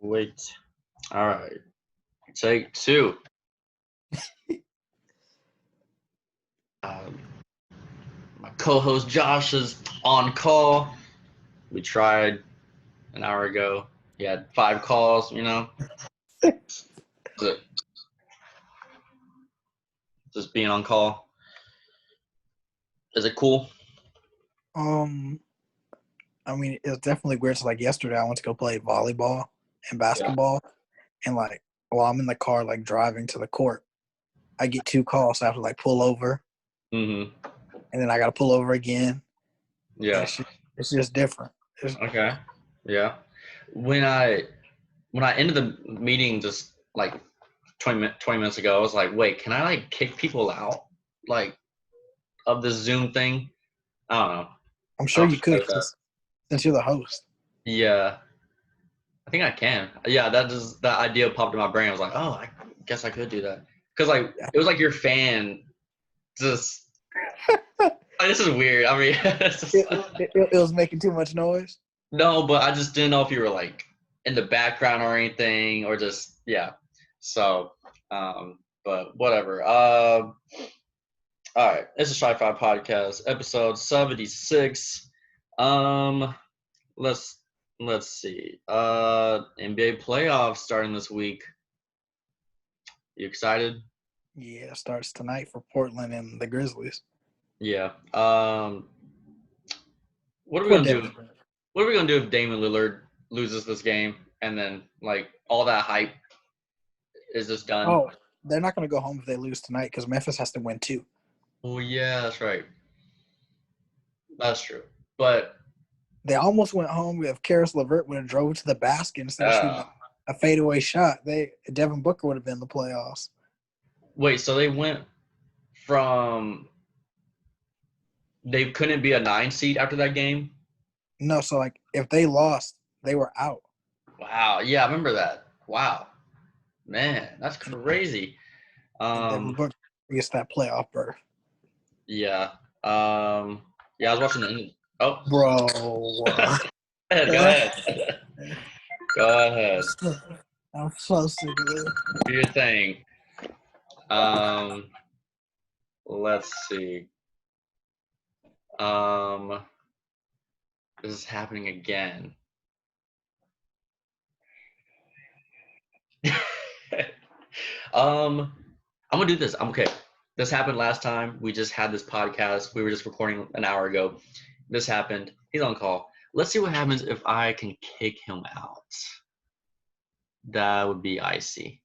Wait. All right. Take two. Um, my co-host Josh is on call. We tried an hour ago. He had 5 calls. Just being on call. Is it cool? Um, I mean, it's definitely weird. So, like yesterday, I went to go play volleyball and basketball, and like while I'm in the car, like driving to the court, I get 2 calls. So I have to like pull over, Mm-hmm. and then I got to pull over again. Yeah. It's just different. Okay. Yeah. When I ended the meeting just like 20 minutes ago, I was like, wait, can I like kick people out like of this Zoom thing? I don't know. I'm I sure don't you could that. since you're the host. Yeah. I think I can. Yeah, that idea popped in my brain. I was like, oh, I guess I could do that. Because like Yeah. it was like your fan just this is weird. I mean It was making too much noise. no, but I just didn't know if you were like in the background or anything or just So but whatever. All right. It's a sci-fi podcast, episode 76. Let's see. NBA playoffs starting this week. You excited? Yeah, it starts tonight for Portland and the Grizzlies. Yeah. What are we gonna do? What are we gonna do if Damian Lillard loses this game and then like all that hype is just done? Oh, they're not going to go home if they lose tonight because Memphis has to win 2. Oh yeah, that's right. That's true. But they almost went home if Karis LeVert would have drove to the basket instead of shooting a fadeaway shot. Devin Booker would have been in the playoffs. Wait, so they went from they couldn't be a 9 seed after that game? No, so like if they lost, they were out. Wow. Yeah, I remember that. Wow. Man, that's crazy. And Devin Booker gets that playoff berth. Yeah. Yeah, I was watching the Oh. Bro. Go ahead. Go ahead. I'm so sick of it. Do your thing. Let's see. This is happening again. I'm gonna do this. I'm okay. This happened last time. We just had this podcast. We were just recording an hour ago. This happened. He's on call. Let's see what happens if I can kick him out. That would be icy.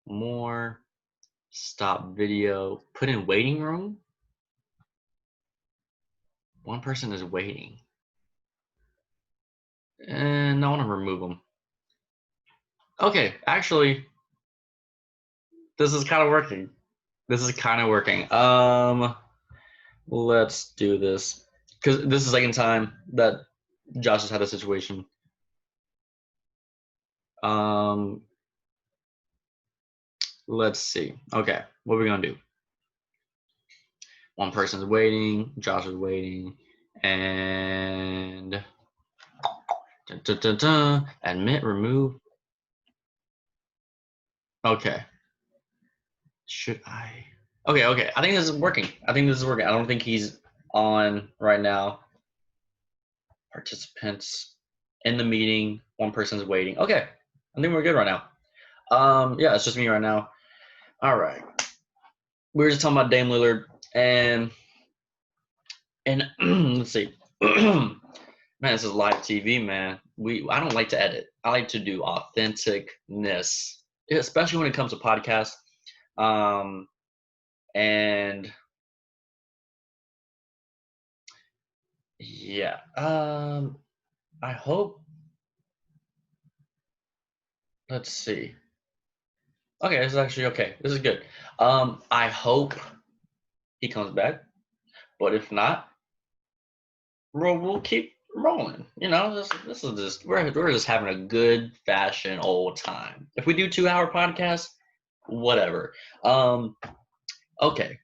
More. Stop video. Put in waiting room. One person is waiting. And I want to remove him. Okay, actually, this is kind of working. Let's do this. Because this is the second time that Josh has had a situation. Let's see. Okay, what are we gonna do? One person's waiting, Josh is waiting, and admit, remove. Okay. Should I? Okay. I think this is working. I don't think he's on right now. Participants in the meeting. One person's waiting. Okay. I think we're good right now. Yeah, it's just me right now. All right. We were just talking about Dame Lillard and let's see. Man, this is live TV, man. I don't like to edit. I like to do authenticness, especially when it comes to podcasts. And yeah, I hope. Let's see. Okay, this is actually okay. This is good. I hope he comes back, but if not, we'll keep rolling. This is just we're just having a good fashion old time. If we do 2-hour podcasts, whatever. Okay,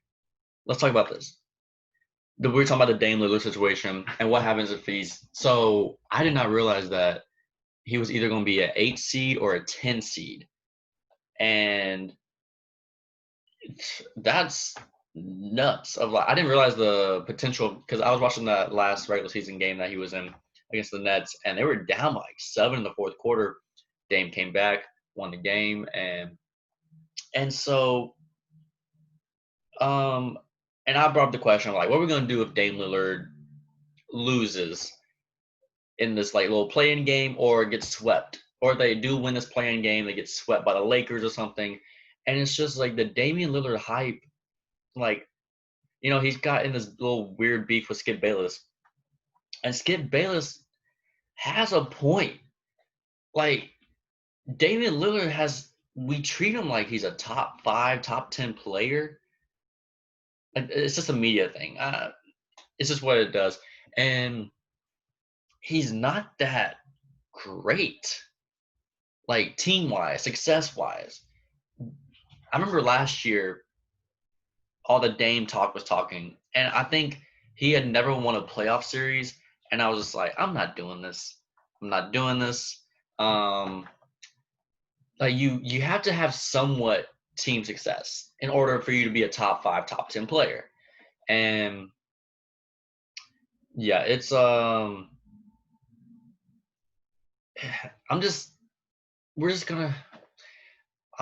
let's talk about this. We're talking about the Dame Lillard situation and what happens if he's. So I did not realize that he was either going to be an 8 seed or a 10 seed. And that's nuts. I didn't realize the potential because I was watching that last regular season game that he was in against the Nets, and they were down like 7 in the fourth quarter. Dame came back, won the game, and so and I brought up the question like, what are we gonna do if Dame Lillard loses in this like little play-in game or gets swept, or they do win this play-in game, they get swept by the Lakers or something, and it's just like the Damian Lillard hype, like, you know, he's got in this little weird beef with Skip Bayless, and Skip Bayless has a point. Like, Damian Lillard we treat him like he's a top 5, top 10 player. It's just a media thing. It's just what it does. And he's not that great, like team-wise, success-wise. I remember last year, all the Dame talk was talking, and I think he had never won a playoff series, and I was just like, I'm not doing this. I'm not doing this. Like you have to have somewhat team success in order for you to be a top 5, top 10 player. And yeah, it's I'm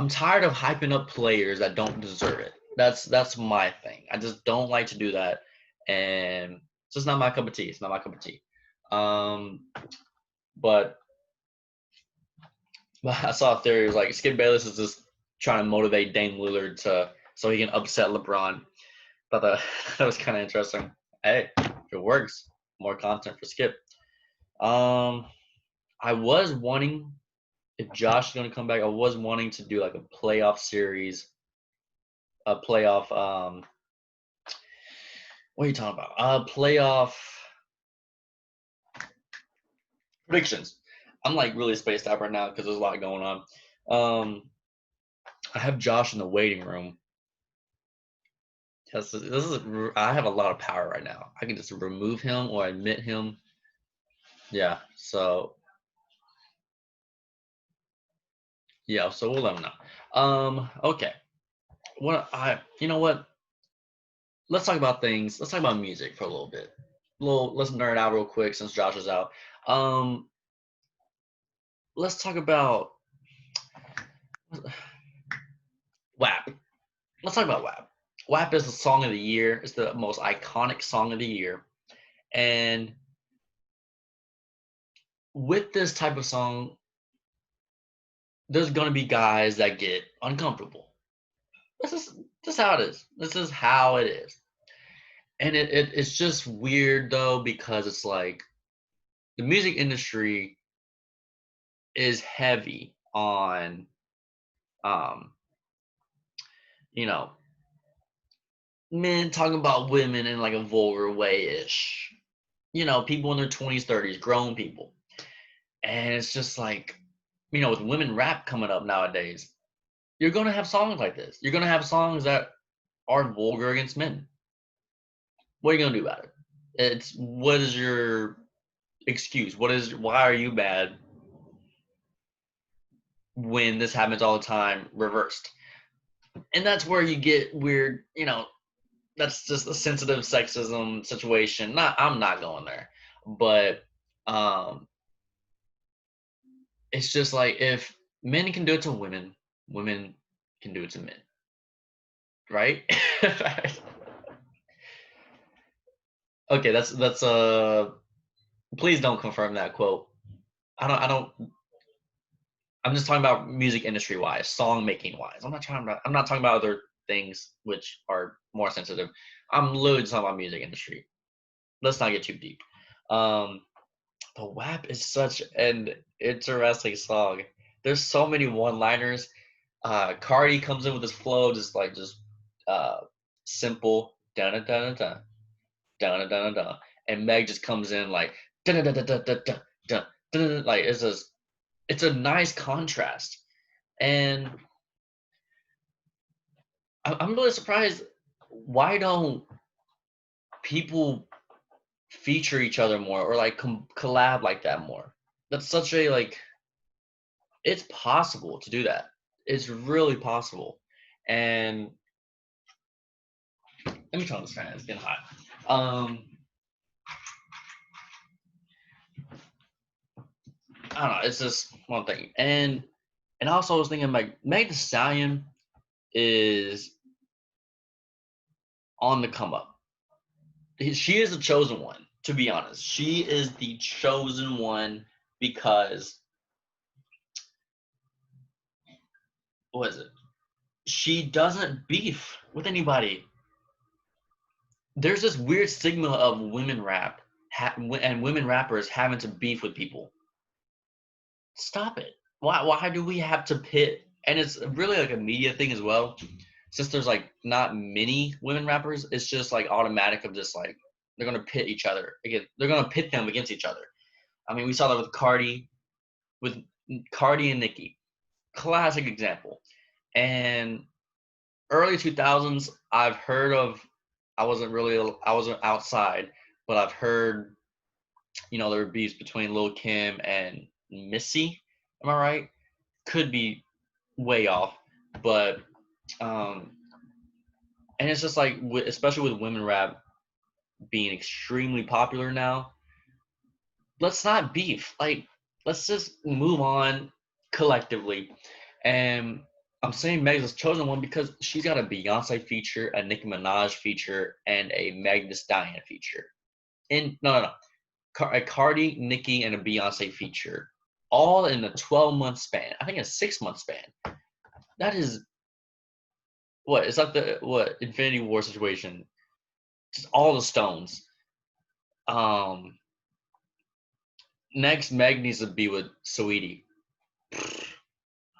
tired of hyping up players that don't deserve it. That's my thing. I just don't like to do that, and it's just not my cup of tea. It's not my cup of tea. But I saw a theory. It was like Skip Bayless is just trying to motivate Dame Lillard so he can upset LeBron. But that was kind of interesting. Hey, if it works, more content for Skip. I was wanting, if Josh is going to come back, I was wanting to do like a playoff series, a playoff. What are you talking about? Playoff predictions. I'm like really spaced out right now because there's a lot going on. I have Josh in the waiting room. Yes, I have a lot of power right now. I can just remove him or admit him. Yeah, so we'll let him know. Okay. You know what? Let's talk about things. Let's talk about music for a little bit. Let's nerd out real quick since Josh is out. Let's talk about WAP. Let's talk about WAP. WAP is the song of the year. It's the most iconic song of the year. And with this type of song, there's going to be guys that get uncomfortable. This is how it is. This is how it is. And it's just weird, though, because it's like the music industry is heavy on, you know, men talking about women in like a vulgar way-ish. You know, people in their 20s, 30s, grown people. And it's just like, you know, with women rap coming up nowadays, you're going to have songs like this. You're going to have songs that are vulgar against men. What are you going to do about it? What is your excuse? Why are you mad when this happens all the time reversed? And that's where you get weird, you know, that's just a sensitive sexism situation. I'm not going there. But it's just like if men can do it to women, women can do it to men. Right? Okay, that's please don't confirm that quote. I'm just talking about music industry wise, song making wise. I'm not talking about other things which are more sensitive. I'm literally just talking about music industry. Let's not get too deep. But WAP is such an interesting song. There's so many one-liners. Cardi comes in with this flow, just simple da da da da da da da, and Meg just comes in like da da da da da da da da, like it's a nice contrast, and I'm really surprised. Why don't people feature each other more or like collab like that more? That's such a like It's possible to do that. It's really possible. And let me turn on this fan. It's getting hot. I don't know. It's just one thing. And also I was thinking like Meg Thee Stallion is on the come up. She is the chosen one, to be honest. She is the chosen one because what is it? She doesn't beef with anybody. There's this weird stigma of women rap and women rappers having to beef with people. Stop it. Why do we have to pit? And it's really like a media thing as well. Since there's like not many women rappers, it's just like automatic of just like they're gonna pit each other again. They're gonna pit them against each other. I mean, we saw that with Cardi and Nicki. Classic example. And early 2000s, I've heard of. I wasn't outside, but I've heard, there were beefs between Lil Kim and Missy. Am I right? Could be way off, but and it's just like, especially with women rap being extremely popular now, let's not beef. Like, let's just move on collectively. And I'm saying Meg's chosen one because she's got a Beyonce feature, a Nicki Minaj feature, and a Meg Thee Stallion feature. No. A Cardi, Nicki, and a Beyonce feature, all in a 12-month span. I think a 6-month span. That is what? It's like the Infinity War situation. Just all the stones. Next, Meg needs to be with Saweetie.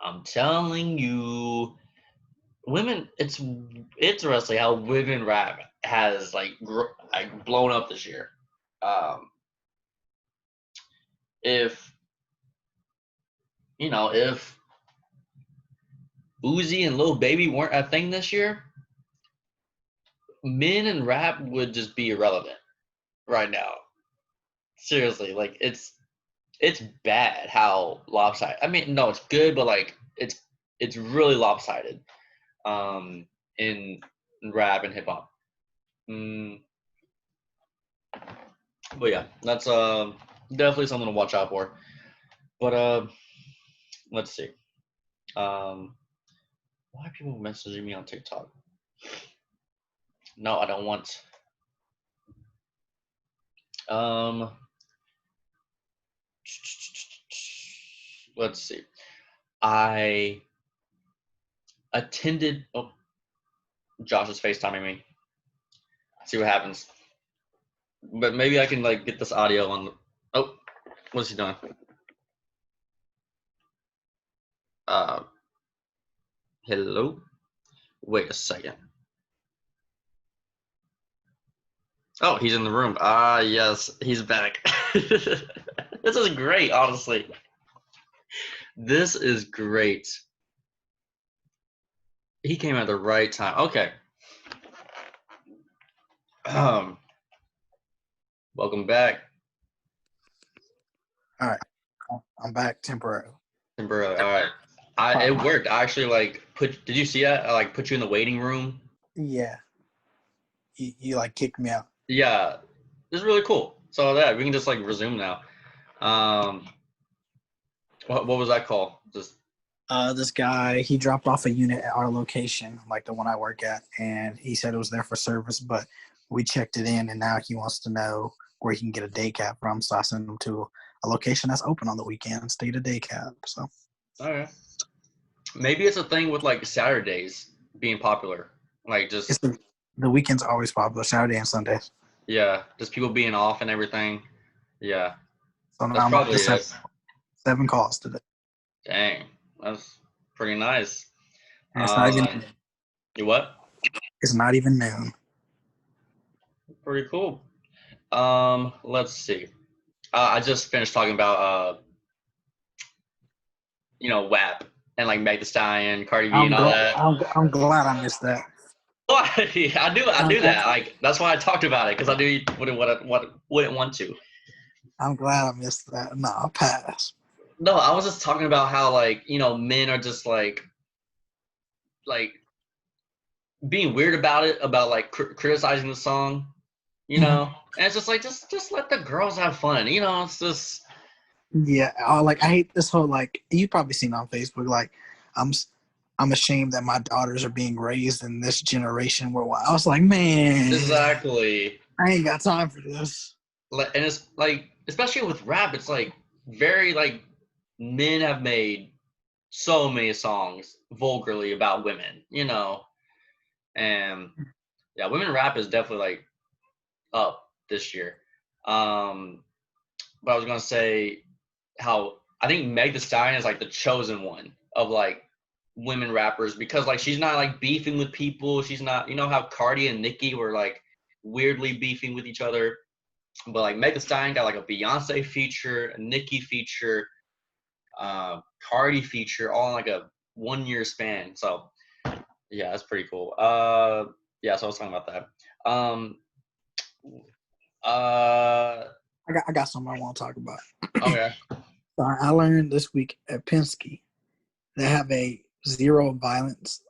I'm telling you, women. It's interesting how women rap has like blown up this year. If Uzi and Lil Baby weren't a thing this year, men in rap would just be irrelevant right now. Seriously, like it's bad how lopsided. I mean, no, it's good, but like it's really lopsided in rap and hip hop. But yeah, that's definitely something to watch out for. But let's see. Why are people messaging me on TikTok? No, I don't want. Let's see. I attended. Oh, Josh is FaceTiming me. See what happens. But maybe I can like get this audio on. Oh, what's he doing? Hello. Wait a second. Oh, he's in the room. Yes, he's back. This is great, honestly. This is great. He came at the right time. Okay. Welcome back. All right, I'm back temporarily. All right. It worked. I actually did you see that? I put you in the waiting room. Yeah. You like kicked me out. Yeah. This is really cool. So that we can just resume now. What was that call? This guy, he dropped off a unit at our location, like the one I work at, and he said it was there for service, but we checked it in, and now he wants to know where he can get a day cab from. So I sent him to a location that's open on the weekends to get a day cab. So, okay. Maybe it's a thing with Saturdays being popular, just the weekends are always popular, Saturday and Sundays. Yeah, just people being off and everything. Yeah, so now I'm up to 7 calls today. Dang, that's pretty nice. And it's not even. You what? It's not even noon. Pretty cool. Let's see. I just finished talking about WAP and Meg Thee Stallion, Cardi B, and all that. I'm glad I missed that. I do that. That's why I talked about it, because I knew you wouldn't want to. I'm glad I missed that. No, I'll pass. No, I was just talking about how like, you know, men are just like being weird about it, about like criticizing the song, you know? And it's just like just let the girls have fun, you know? It's just Yeah, like I hate this whole like you've probably seen on Facebook like I'm I'm ashamed that my daughters are being raised in this generation where I was like, man, exactly. I ain't got time for this. And it's like, especially with rap, it's like very like men have made so many songs vulgarly about women, you know? And yeah, women rap is definitely like up this year. Um, but I was gonna say how I think Meg Thee Stallion is like the chosen one of like women rappers because like she's not like beefing with people. She's not, you know how Cardi and Nicki were like weirdly beefing with each other. But like Meg Thee Stallion got like a Beyonce feature, a Nicki feature, Cardi feature, all in like a 1 year span. So yeah, that's pretty cool. Yeah, so I was talking about that. Uh, I got something I want to talk about. okay. So I learned this week at Penske they have a zero violence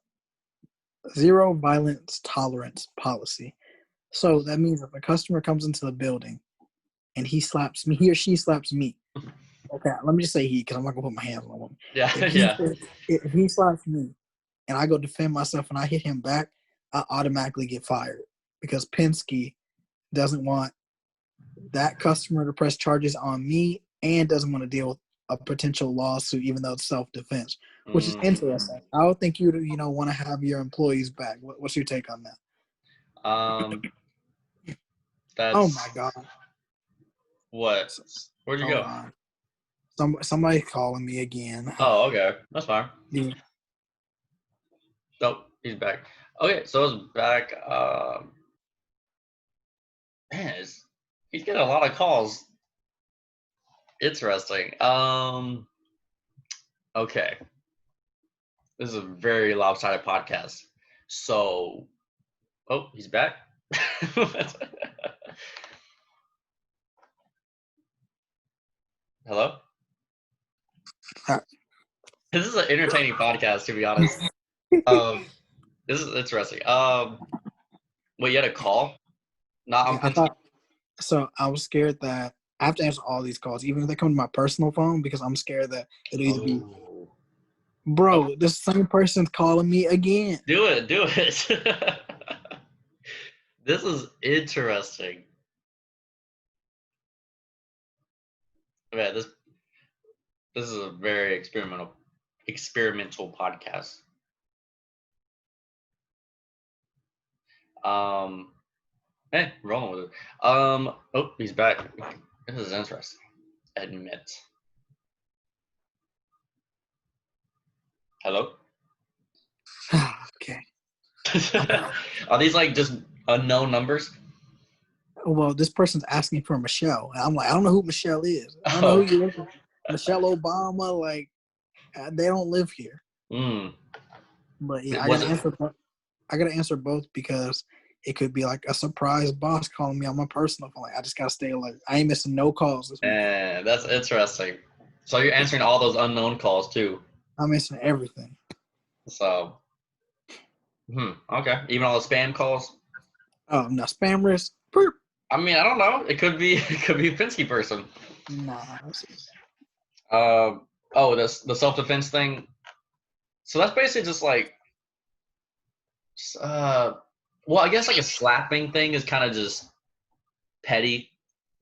tolerance policy. So that means if a customer comes into the building and he or she slaps me, okay, let me just say he because I'm not gonna put my hands on a woman. Yeah, If yeah. if he slaps me and I go defend myself and I hit him back, I automatically get fired because Penske doesn't want that customer to press charges on me and doesn't want to deal with a potential lawsuit, even though it's self-defense, which is interesting. I would think you want to have your employees back. What's your take on that? Oh That's my god! what? Where'd you Hold go? on, somebody calling me again. Oh, okay, that's fine. Yeah. Oh, he's back. Okay, so it's back. Man, he's getting a lot of calls. Interesting. Okay, this is a very lopsided podcast. So, oh, he's back. Hello. This is an entertaining podcast, to be honest. This is interesting. Wait, you had a call? Not on Yeah, I Penske? thought so. I was scared that I have to answer all these calls, even if they come to my personal phone, because I'm scared that it'll either be, Oh. Oh, bro, this same person's calling me again. do it, do it. This is interesting. Man, this is a very experimental podcast. Um, hey, rolling with it. Oh, he's back. This is interesting. Admit. Hello. Okay. Are these like just unknown numbers? Well, this person's asking for Michelle. I'm like, I don't know who Michelle is. I don't know who Oh, you are. Michelle Obama. Like, they don't live here. mm. But yeah, Was it? I gotta answer both because it could be like a surprise boss calling me on my personal phone. Like, I just gotta stay alert. I ain't missing no calls this weekend. That's interesting. So you're answering all those unknown calls too. I'm missing everything. So, okay. Even all the spam calls. No spam risk. I mean, I don't know. It could be it could be a Penske person. Nah. Oh, the self defense thing. So that's basically just like, uh, well, I guess like a slapping thing is kind of just petty.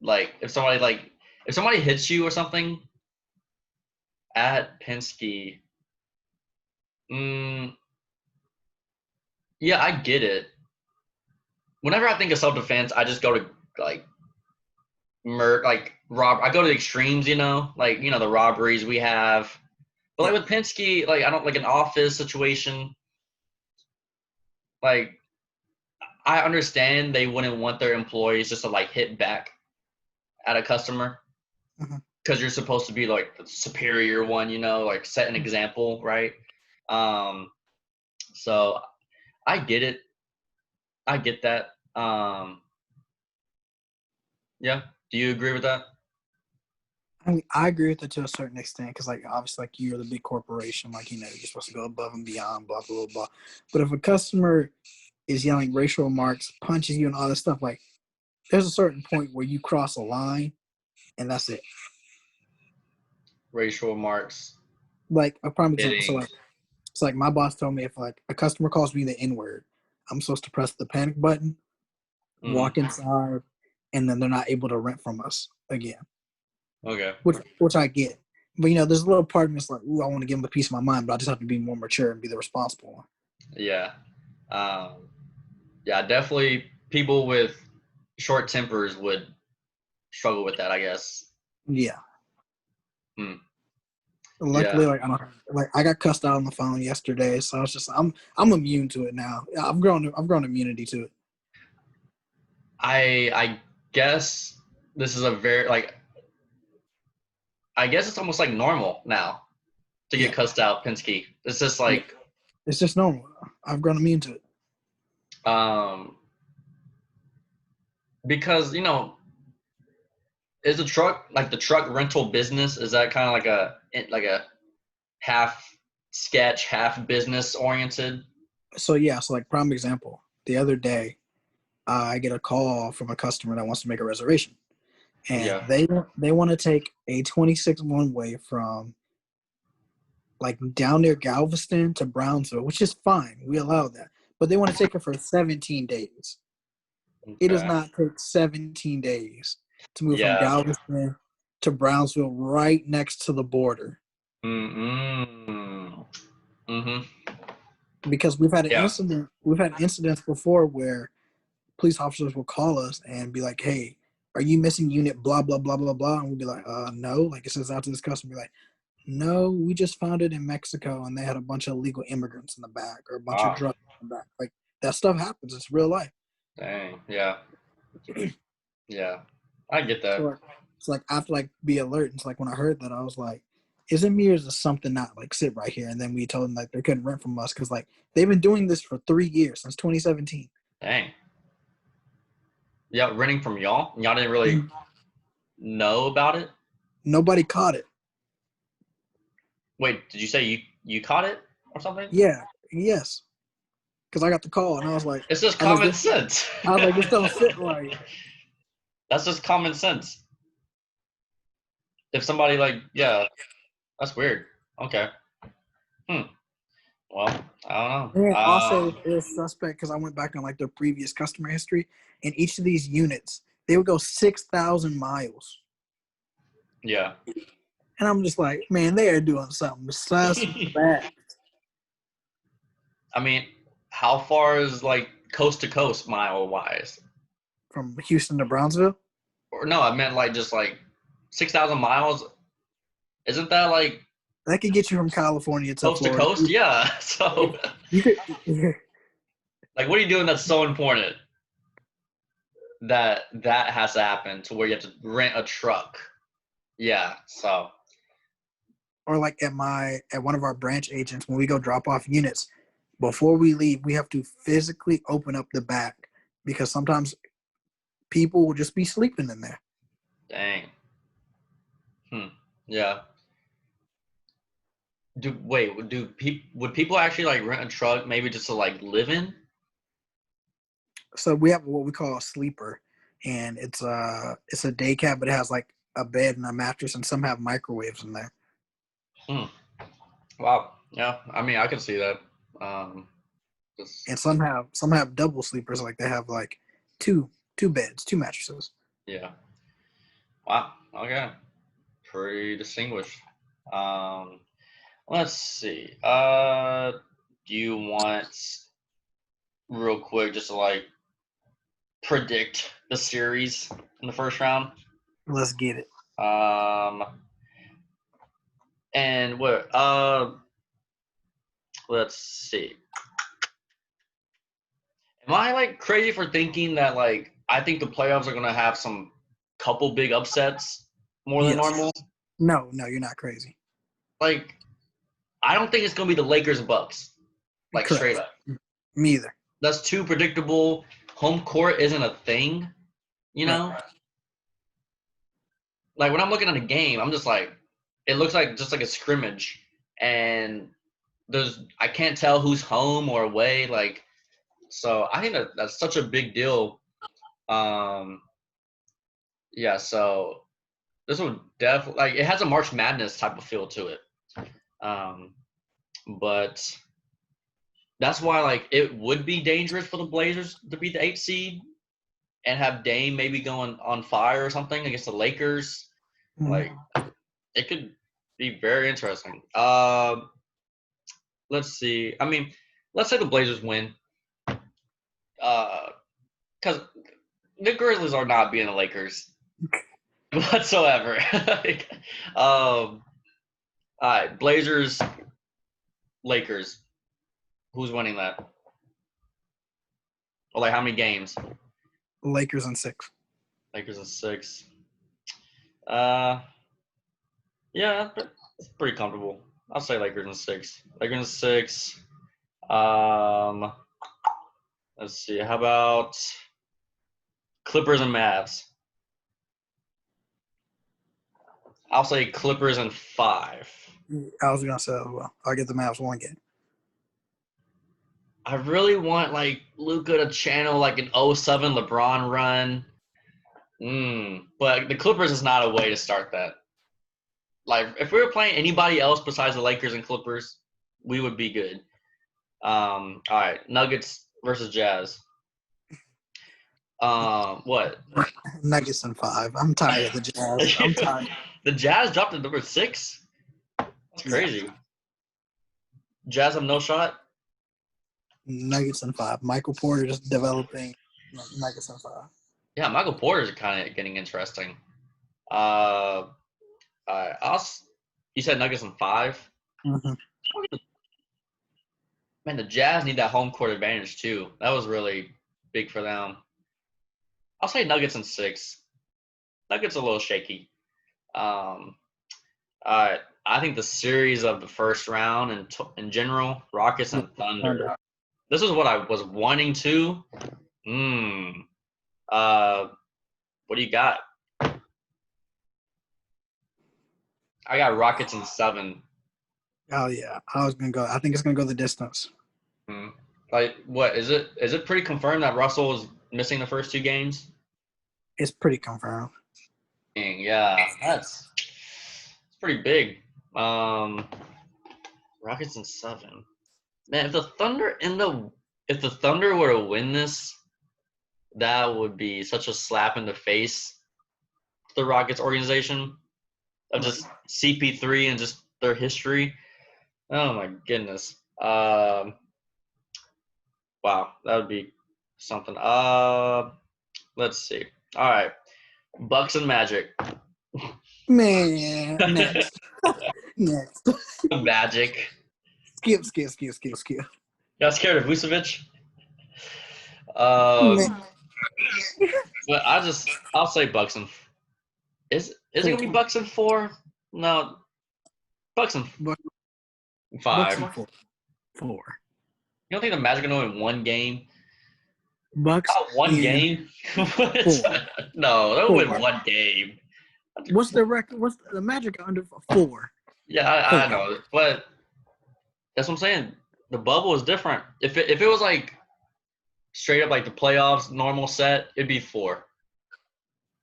Like if somebody hits you or something at Penske, mm, yeah, I get it. Whenever I think of self defense, I just go to like rob. I go to the extremes, you know, like the robberies we have. But like with Penske, like I don't like an office situation. Like I understand they wouldn't want their employees just to like hit back at a customer because you're supposed to be like the superior one, like set an example, right? Um, so I get it. I get that. Yeah. Do you agree with that? I mean, I agree with it to a certain extent because, like, obviously, like, you're the big corporation, like, you're supposed to go above and beyond, blah, blah, blah, blah. But if a customer is yelling racial remarks, punches you, and all this stuff, like, there's a certain point where you cross a line, and that's it. Racial remarks. Like, a prime example. Hitting. So, like, my boss told me if, like, a customer calls me the N-word, I'm supposed to press the panic button, walk inside, and then they're not able to rent from us again. Okay. Which I get. But, there's a little part of me that's like, ooh, I want to give them a piece of my mind, but I just have to be more mature and be the responsible one. Yeah. Yeah, definitely people with short tempers would struggle with that, I guess. Yeah. Yeah. Luckily, I got cussed out on the phone yesterday, so I'm immune to it now. I've grown immunity to it. I guess this is a very I guess it's almost like normal now to get cussed out, PENSKE. It's just like it's just normal. I've grown immune to it. Because is the truck rental business, is that kind of like a half sketch, half business oriented? So like prime example, the other day I get a call from a customer that wants to make a reservation, and they want to take a 26 one-way from like down near Galveston to Brownsville, which is fine. We allow that. But they want to take it for 17 days. Okay. It does not take 17 days to move from Galveston to Brownsville right next to the border. Because we've had an incident. We've had incidents before where police officers will call us and be like, "Hey, are you missing unit blah blah blah blah blah?" And we'll be like, no." Like it says out to this customer, be like, "No, we just found it in Mexico and they had a bunch of illegal immigrants in the back or a bunch of drugs in the back." Like that stuff happens. It's real life. Dang. Yeah. Yeah. I get that. So it's like I have to be alert. It's like when I heard that, I was like, "Is it me or is it something not sit right here?" And then we told them they couldn't rent from us because they've been doing this for 3 years since 2017. Dang. Yeah, renting from y'all? Y'all didn't really know about it? Nobody caught it. Wait, did you say you caught it or something? Yeah. Yes. Because I got the call and I was like, it's just common sense. I was like, this don't sit right. That's just common sense. If somebody that's weird. Okay. Well, I don't know. And also, it was suspect because I went back on their previous customer history, and each of these units, they would go 6,000 miles. Yeah. And I'm just like, man, they are doing something bad. I mean, how far is coast to coast mile wise? From Houston to Brownsville? Or no, I meant just 6,000 miles. Isn't that that could get you from California to coast Florida. To coast? Yeah. So you could what are you doing that's so important that has to happen to where you have to rent a truck? Yeah. So or at one of our branch agents, when we go drop off units, before we leave, we have to physically open up the back because sometimes people will just be sleeping in there. Dang. Yeah. Would people actually rent a truck maybe just to live in? So we have what we call a sleeper, and it's a day cab, but it has a bed and a mattress, and some have microwaves in there. Wow. Yeah. I mean, I can see that. And some have double sleepers, they have two beds, two mattresses. Yeah. Wow. Okay. Pretty distinguished. Let's see. Do you want real quick just to predict the series in the first round? Let's get it. And what? Let's see. Am I crazy for thinking that I think the playoffs are gonna have some couple big upsets more than normal? No, you're not crazy. I don't think it's gonna be the Lakers and Bucks. Correct. Straight up. Me either. That's too predictable. Home court isn't a thing, you know? like when I'm looking at a game, I'm just like, it looks like just like a scrimmage, and I can't tell who's home or away. Like, so I think that's such a big deal. Um, yeah. So this would definitely like it has a March Madness type of feel to it. Um, but that's why like it would be dangerous for the Blazers to be the 8th seed and have Dame maybe going on fire or something against the Lakers. Like it could be very interesting. Let's see. I mean, let's say the Blazers win. Because the Grizzlies are not being the Lakers whatsoever. Like, all right, Blazers, Lakers. Who's winning that? Or like how many games? Lakers in 6. Lakers in 6. Yeah, it's pretty comfortable. I'll say Lakers in 6. Lakers in 6. Let's see. How about Clippers and Mavs? I'll say Clippers in 5. I was gonna say, well, I'll get the Mavs 1 game. I really want like Luka to channel like an 07 LeBron run. But the Clippers is not a way to start that. Like if we were playing anybody else besides the Lakers and Clippers, we would be good. All right, Nuggets versus Jazz. What? Nuggets in 5. I'm tired of the Jazz. I'm tired. The Jazz dropped to number 6? That's crazy. Yeah. Jazz have no shot? Nuggets in 5. Michael Porter just developing. Nuggets in 5. Yeah, Michael Porter's kind of getting interesting. You said Nuggets in 5? Mm-hmm. Man, the Jazz need that home court advantage too. That was really big for them. I'll say Nuggets in 6. Nuggets a little shaky. I think the series of the first round and in general, Rockets and Thunder. This is what I was wanting to. What do you got? I got Rockets in 7. Oh yeah, I think it's gonna go the distance. Like what is it? Is it pretty confirmed that Russell is missing the first 2 games? It's pretty confirmed. Yeah, it's pretty big. Rockets in 7. Man, if the Thunder were to win this, that would be such a slap in the face to the Rockets organization of just CP3 and just their history. Oh my goodness. Wow, that would be something. Let's see. All right, Bucks and Magic. Man, next. Next. Magic. Skip. Got scared of Vucevic? But I'll say Bucks and is it gonna be Bucks and 4? No, Bucks and 5. Bucks and 4. You don't think the Magic are gonna win 1 game? Bucks. One game? No, they'll win 1 game. What's the record? What's the Magic under 4? Yeah, I know, but that's what I'm saying. The bubble is different. If it was like straight up like the playoffs, normal set, it'd be 4.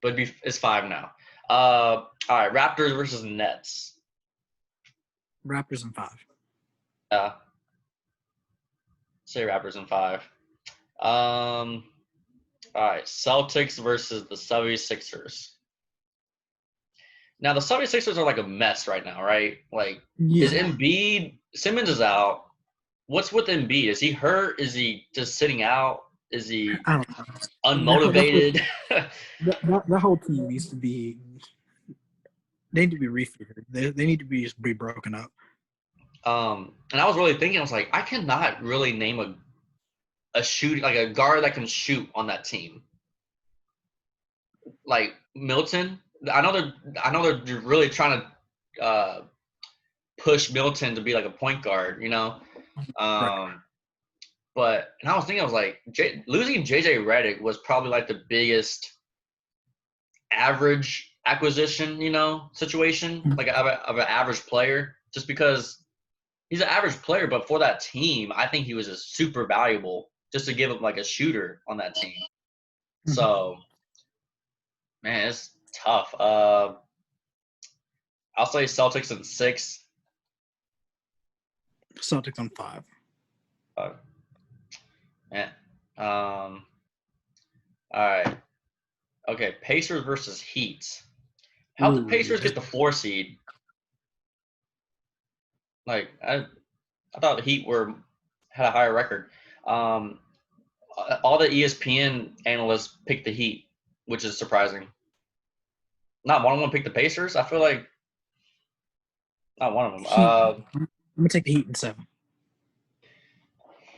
But it's 5 now. All right, Raptors versus Nets. Raptors in 5. Yeah. Say Raptors in 5. All right, Celtics versus the 76ers. Now, the 76ers are like a mess right now, right? Like, Is Embiid – Simmons is out. What's with Embiid? Is he hurt? Is he just sitting out? Is he unmotivated? That whole team needs to be – they need to be refigured. They need to be broken up. And I was really thinking, I was like, I cannot really name a shoot like a guard that can shoot on that team. Like Milton, I know they're really trying to push Milton to be like a point guard, you know. But and I was thinking, I was like, losing JJ Redick was probably like the biggest average acquisition, situation, like of an average player, just because he's an average player, but for that team, I think he was just super valuable just to give him like a shooter on that team. So, man, it's tough. I'll say Celtics in 6. Celtics on 5. Man. All right. Okay, Pacers versus Heat. How'd the Pacers get the 4 seed? Like, I thought the Heat had a higher record. All the ESPN analysts picked the Heat, which is surprising. Not one of them picked the Pacers. I feel like not one of them. I'm gonna take the Heat in 7.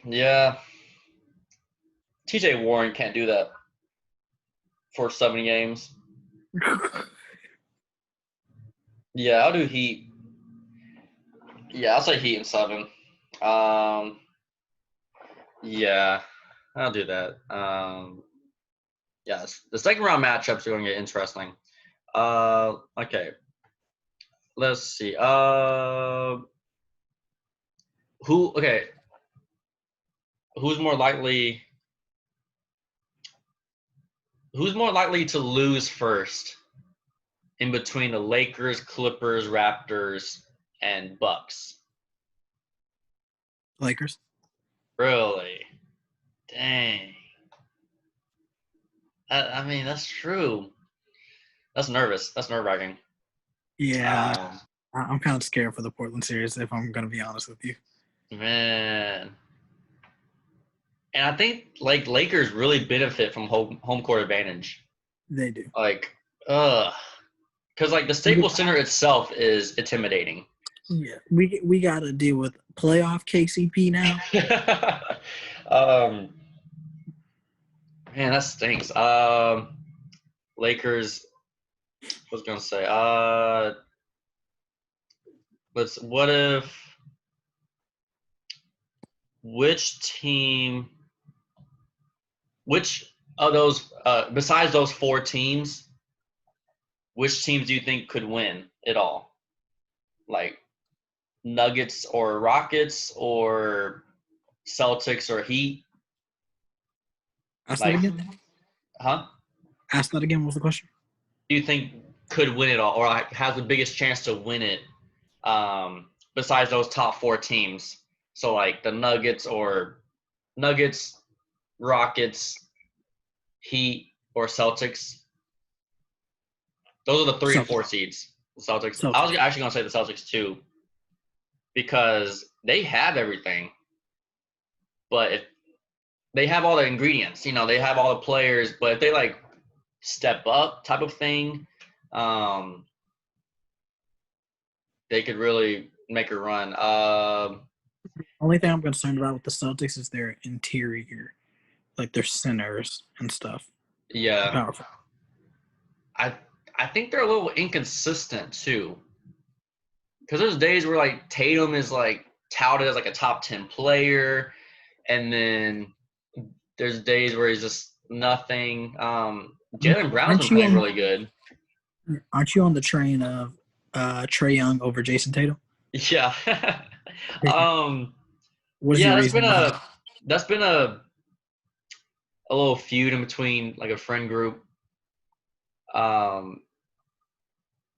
Yeah. TJ Warren can't do that for 7 games. Yeah, I'll do Heat. Yeah, I'll say Heat in 7. Yeah, I'll do that. Yes, the second round matchups are going to get interesting. Okay. Let's see. Who's more likely to lose first in between the Lakers, Clippers, Raptors, and Bucks? Lakers. Really? Dang. I mean, that's true. That's nervous. That's nerve-wracking. Yeah. I'm kind of scared for the Portland series, if I'm going to be honest with you. Man. And I think, like, Lakers really benefit from home court advantage. They do. Like, because, like, the Staples Center itself is intimidating. Yeah. We got to deal with playoff KCP now. Man, that stinks. Lakers, I was going to say, which of those, besides those 4 teams, which teams do you think could win it all? Like Nuggets or Rockets or Celtics or Heat? Ask that again? Huh? Ask that again. What's the question? Do you think could win it all or has the biggest chance to win it besides those top 4 teams? So like the Nuggets, Rockets, Heat, or Celtics. Those are the 3 and 4 seeds. The Celtics. I was actually going to say the Celtics too because they have everything. But if they have all the ingredients, they have all the players, but if they like step up type of thing, they could really make a run. Only thing I'm concerned about with the Celtics is their interior, like their centers and stuff. Yeah. Powerful. I think they're a little inconsistent too. Because there's days where like Tatum is like touted as like a top 10 player, and then there's days where he's just nothing. Jaylen Brown's been playing really good. Aren't you on the train of Trae Young over Jayson Tatum? Yeah. That's been a little feud in between like a friend group.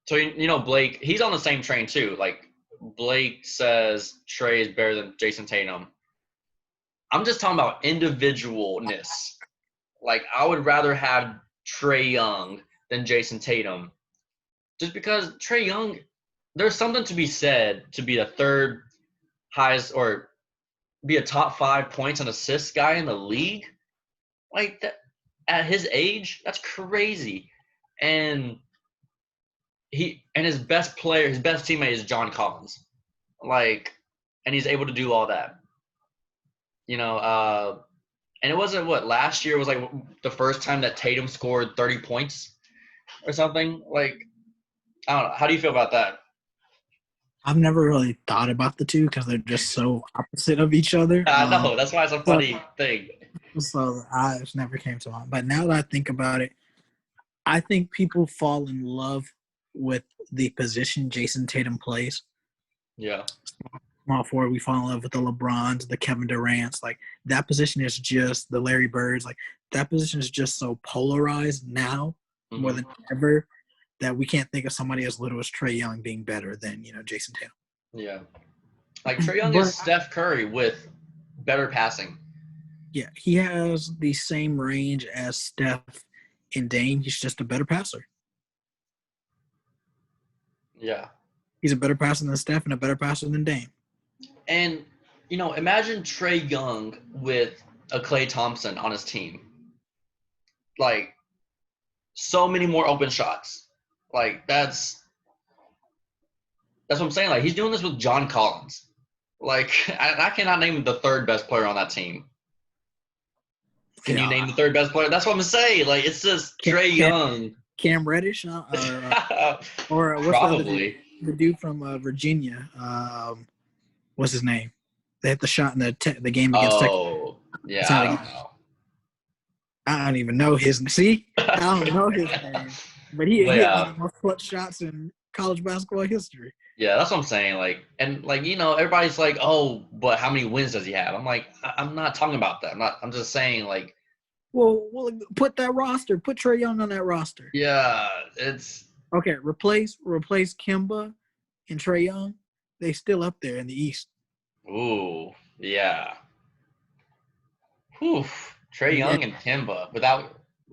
So Blake, he's on the same train too. Like Blake says Trae is better than Jayson Tatum. I'm just talking about individualness. Like I would rather have Trae Young than Jayson Tatum. Just because Trae Young, there's something to be said to be the 3rd highest or be a top 5 points and assists guy in the league. Like that at his age, that's crazy. And his best player, his best teammate is John Collins. Like, and he's able to do all that. And it wasn't last year was like the first time that Tatum scored 30 points or something. Like, I don't know. How do you feel about that? I've never really thought about the two because they're just so opposite of each other. I know. That's why it's a funny thing. So I just never came to mind. But now that I think about it, I think people fall in love with the position Jayson Tatum plays. Yeah. Small forward, we fall in love with the LeBrons, the Kevin Durant's. Like that position is just the Larry Birds. Like that position is just so polarized now more than ever that we can't think of somebody as little as Trae Young being better than Jayson Tatum. Yeah. Like Trae Young is Steph Curry with better passing. Yeah, he has the same range as Steph and Dame. He's just a better passer. Yeah. He's a better passer than Steph and a better passer than Dame. And, imagine Trae Young with a Klay Thompson on his team. Like, so many more open shots. Like, that's what I'm saying. Like, he's doing this with John Collins. Like, I cannot name the third best player on that team. Can you name the third best player? That's what I'm saying. Like, it's just Trae Young. Cam Reddish? Or what's probably the dude from Virginia? What's his name? They hit the shot in the game against Texas. Oh, yeah, I don't know. I don't even know his name. See? I don't know his name. But he hit one of the most clutch shots in college basketball history. Yeah, that's what I'm saying. Like, and like, everybody's like, oh, but how many wins does he have? I'm like, I'm not talking about that. I'm just saying, like, well, put that roster. Put Trae Young on that roster. Yeah, it's okay. Replace Kemba and Trae Young. They still up there in the East. Ooh, yeah. Whew. Trae Young and Kemba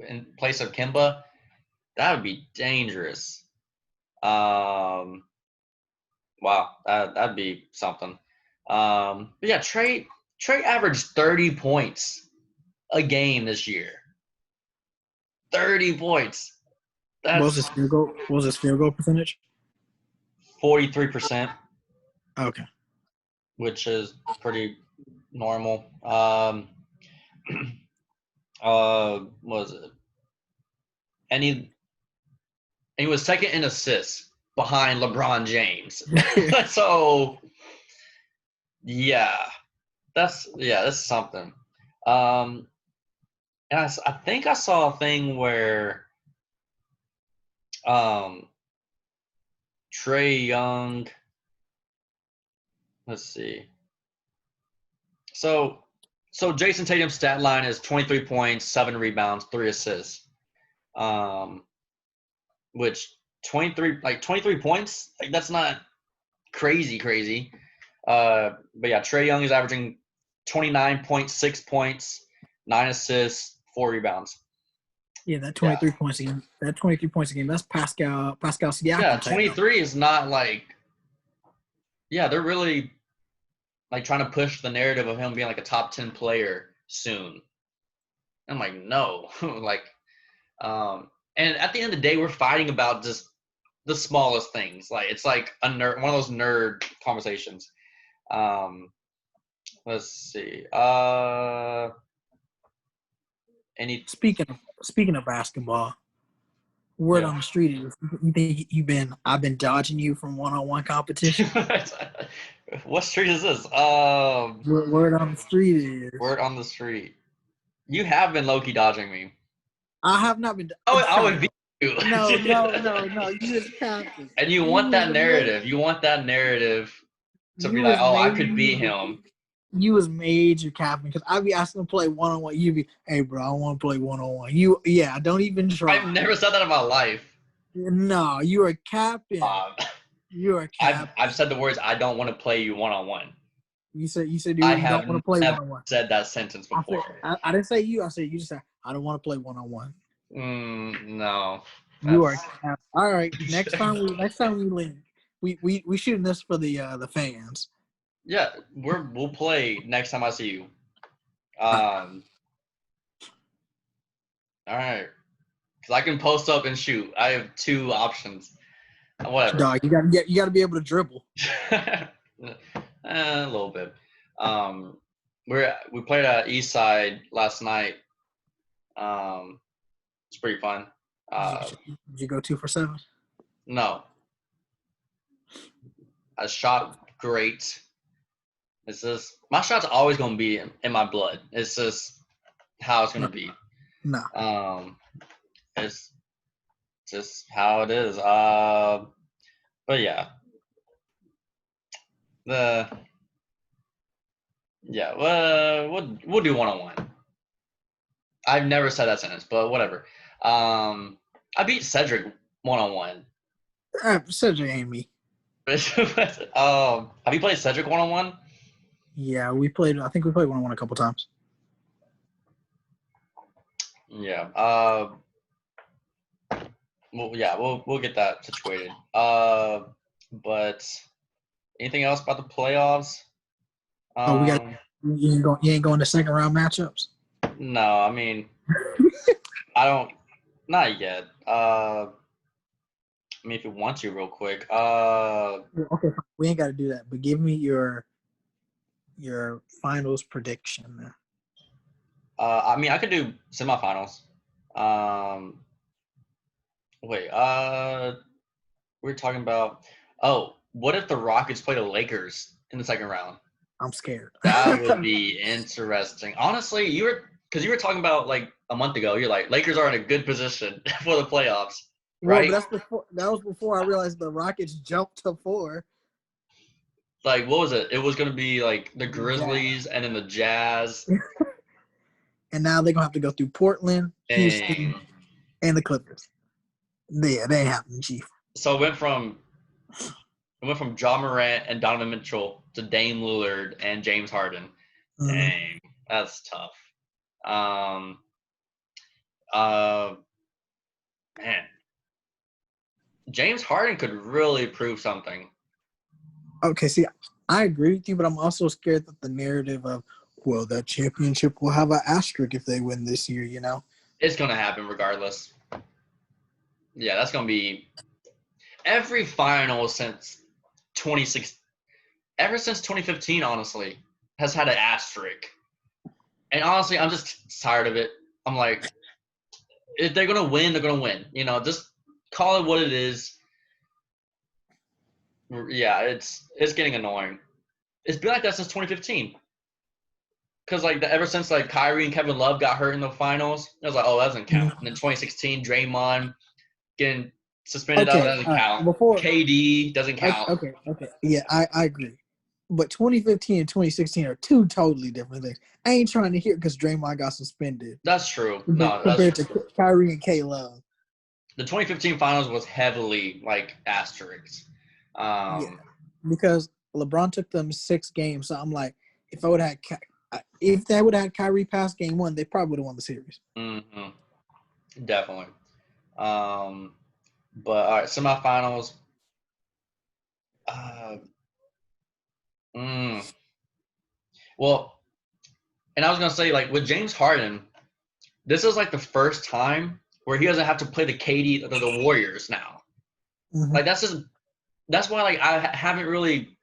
in place of Kemba, that would be dangerous. Wow, that'd be something. But yeah, Trae averaged 30 points a game this year. 30 points. What was his field goal percentage? 43%. Okay. Which is pretty normal. What was it? And he was second in assists behind LeBron James. So that's something. And I think I saw a thing where Trae Young. Let's see. So Jayson Tatum's stat line is 23 points, 7 rebounds, 3 assists. Which 23 points, like that's not crazy. But yeah, Trae Young is averaging 29.6 points, 9 assists, 4 rebounds. Yeah, that 23 points a game. That 23 points a game. That's Pascal Siakam. Yeah, 23 is not like. Yeah, they're really like trying to push the narrative of him being like a top 10 player soon. I'm like, no, like, and at the end of the day, we're fighting about just the smallest things. Like it's like one of those nerd conversations. Let's see. Speaking of basketball, word on the street is I've been dodging you from one-on-one competition. What street is this? Word on the street is. Word on the street. You have been low-key dodging me. I have not been. I would beat you. No. You just captain. And you want that narrative. You want that narrative to be like, I could beat him. You was major captain because I'd be asking to play one-on-one. You'd be, hey, bro, I want to play one-on-one. Don't even try. I've never said that in my life. No, you're a captain. You're a captain. I've said the words, I don't want to play you one-on-one. You said you don't want to play one-on-one. Said that sentence before. I didn't say you. I said you just said, I don't want to play one-on-one. No. You are captain. All right. Next time we link, we shooting this for the fans. Yeah, we'll play next time I see you. All right. Because I can post up and shoot. I have 2 options. Whatever. Dog, you gotta be able to dribble. A little bit. We played at East Side last night. It's pretty fun. Did you go 2 for 7? No. I shot great. It's just my shot's always gonna be in my blood. It's just how it's gonna be. No. just how it is. But yeah, we'll do 1-on-1. I've never said that sentence, but whatever. I beat Cedric 1-on-1. Cedric ain't me. Have you played Cedric 1-on-1? Yeah, we played. I think we played 1-on-1 a couple times. Yeah. We'll get that situated. But anything else about the playoffs? You ain't going to second round matchups. No, I mean, I don't. Not yet. I mean, if you want to, real quick. Okay, we ain't got to do that. But give me your finals prediction. I mean, I could do semifinals. Wait. We're talking about. Oh, what if the Rockets play the Lakers in the second round? I'm scared. That would be interesting. Honestly, you were talking about like a month ago. You're like, Lakers are in a good position for the playoffs, right? Well, that was before I realized the Rockets jumped to 4. Like, what was it? It was going to be like the Grizzlies and then the Jazz. And now they're going to have to go through Portland, Houston, and the Clippers. Yeah, they ain't happening, Chief. So it went from Ja Morant and Donovan Mitchell to Dame Lillard and James Harden. Mm-hmm. Dang, that's tough. Man, James Harden could really prove something. Okay, see, I agree with you, but I'm also scared that the narrative of, well, that championship will have an asterisk if they win this year, you know? It's going to happen regardless. Yeah, that's going to be every final since 2015, honestly, has had an asterisk. And honestly, I'm just tired of it. I'm like, if they're going to win, they're going to win. You know, just call it what it is. Yeah, it's getting annoying. It's been like that since 2015. Because like ever since like Kyrie and Kevin Love got hurt in the finals, I was like, oh, that doesn't count. And then 2016, Draymond getting suspended, that doesn't count. KD doesn't count. Okay. Yeah, I agree. But 2015 and 2016 are two totally different things. I ain't trying to hear because Draymond got suspended. That's true. No, compared to Kyrie and K Love. The 2015 finals was heavily like asterisks. Yeah, because LeBron took them 6 games. So I'm like, if they would have had Kyrie past game 1, they probably would have won the series. Mm-hmm. Definitely. But all right, semifinals. Well, and I was gonna say like with James Harden, this is like the first time where he doesn't have to play the the Warriors now. Mm-hmm. Like that's why like I haven't really,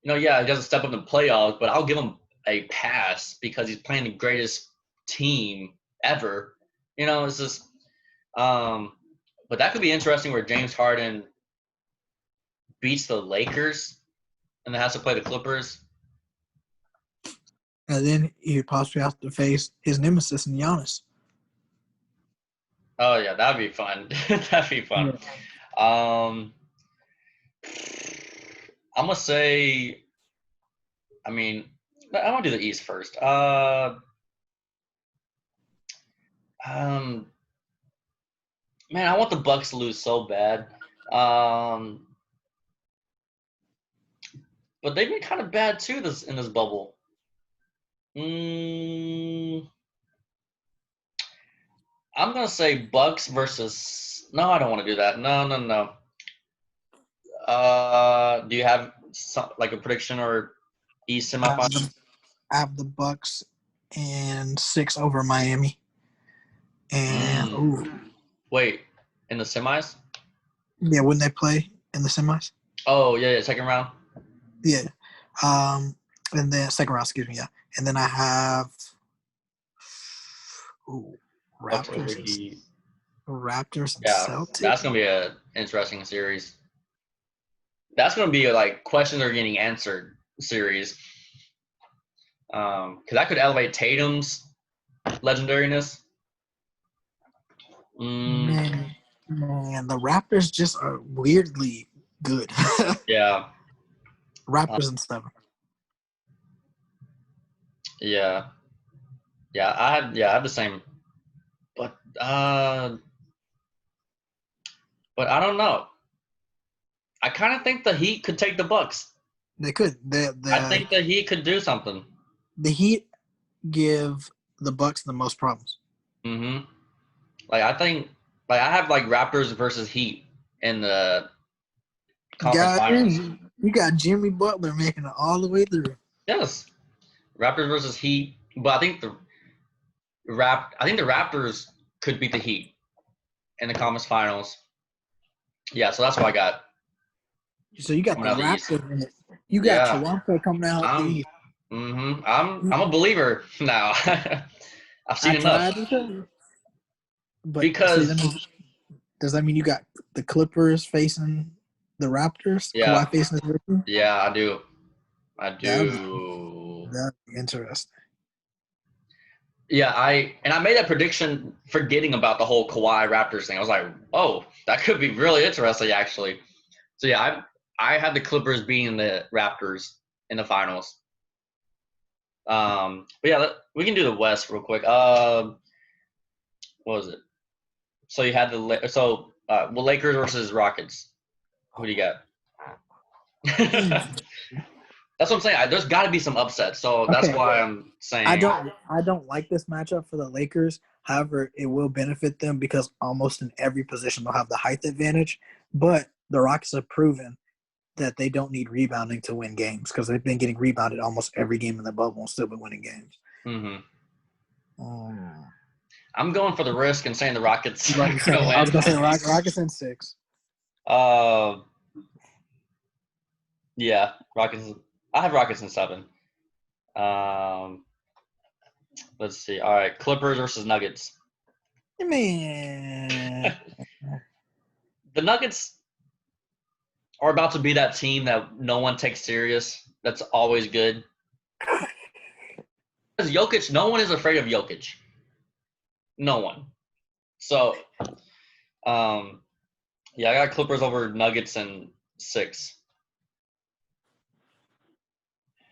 he doesn't step up in the playoffs, but I'll give him a pass because he's playing the greatest team ever. It's just, but that could be interesting where James Harden beats the Lakers and then has to play the Clippers. And then he'd possibly have to face his nemesis in Giannis. Oh yeah, that'd be fun. That'd be fun. Yeah. I'm gonna say, I mean, I want to do the East first. Man, I want the Bucks to lose so bad. But they've been kind of bad too in this bubble. I'm gonna say Bucks versus. No, I don't want to do that. No. Do you have like a prediction or East semifinal? I have the Bucks and 6 over Miami. And wait, in the semis? Yeah, wouldn't they play in the semis? Oh yeah, second round. Yeah, and then second round, excuse me. Yeah, and then I have Raptors and Celtics. That's gonna be an interesting series. That's gonna be like questions are getting answered series. Because that could elevate Tatum's legendariness. Man, the Raptors just are weirdly good. Yeah. Raptors in 7. Yeah. Yeah. I have the same. But but I don't know. I kind of think the Heat could take the Bucks. They could. I think the Heat could do something. The Heat give the Bucks the most problems. Mm-hmm. Like I think, like I have like Raptors versus Heat in the conference finals. You got Jimmy Butler making it all the way through. Yes, Raptors versus Heat, but I think the Raptors could beat the Heat in the conference finals. Yeah, so that's what I got. So you got Coming the out of the East. Raptors in it. You got Yeah. Toronto coming out the East. I'm a believer now. I've seen enough. But Because does that mean you got the Clippers facing the Raptors? Yeah. Kawhi facing the Raptors? Yeah, I do. That'd be interesting. Yeah, I made that prediction forgetting about the whole Kawhi Raptors thing. I was like, oh, that could be really interesting, actually. So yeah, I had the Clippers beating the Raptors in the finals. But yeah, we can do the West real quick. What was it? So you had Lakers versus Rockets. Who do you got? That's what I'm saying. There's got to be some upsets, so that's why I'm saying I don't like this matchup for the Lakers. However, it will benefit them because almost in every position they'll have the height advantage. But the Rockets have proven that they don't need rebounding to win games because they've been getting rebounded almost every game in the bubble and still been winning games. Mm-hmm. I'm going for the risk and saying the Rockets are going to win. I was going to say Rockets in 6. Yeah, Rockets. I have Rockets in 7. Let's see. All right, Clippers versus Nuggets. Man, the Nuggets are about to be that team that no one takes serious. That's always good. Because Jokic, no one is afraid of Jokic. No one. So, yeah, I got Clippers over Nuggets in 6.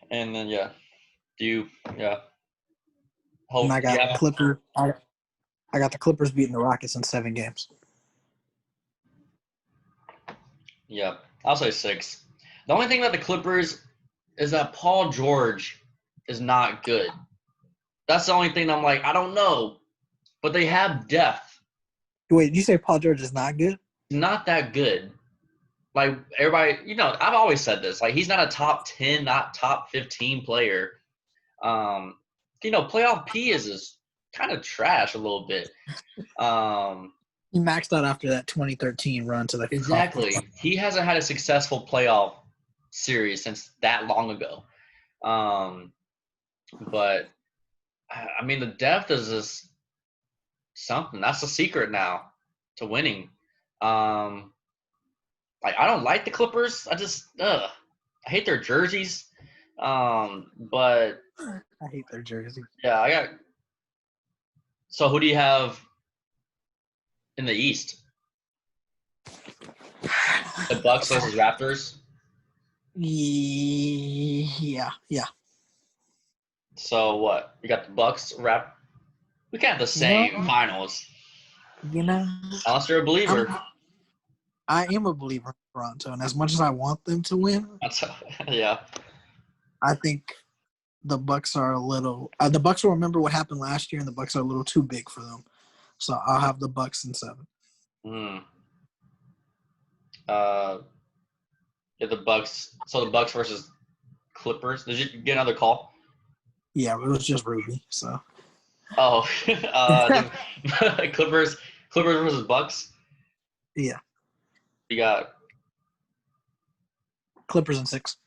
And then yeah, and I got Clippers. I got the Clippers beating the Rockets in 7 games. Yeah, I'll say 6. The only thing about the Clippers is that Paul George is not good. That's the only thing I'm like, I don't know. But they have depth. Wait, did you say Paul George is not good? Not that good. Like, everybody, I've always said this. Like, he's not a top 10, not top 15 player. Playoff P is kind of trash a little bit. He maxed out after that 2013 run to the Exactly. He hasn't had a successful playoff series since that long ago. But I mean, the depth is just something. That's the secret now to winning. I don't like the Clippers. I hate their jerseys. But I hate their jersey. Yeah, So who do you have in the East? The Bucks versus Raptors? Yeah. So what? You got the Bucks, We can't have the same finals. Unless you're a believer. I am a believer in Toronto, and as much as I want them to win, yeah. I think the Bucks are a little. The Bucks will remember what happened last year, and the Bucks are a little too big for them. So I'll have the Bucks in 7. The Bucks. So the Bucks versus Clippers. Did you get another call? Yeah, it was just Ruby. So. Oh, Clippers versus Bucks. Yeah. You got Clippers in 6.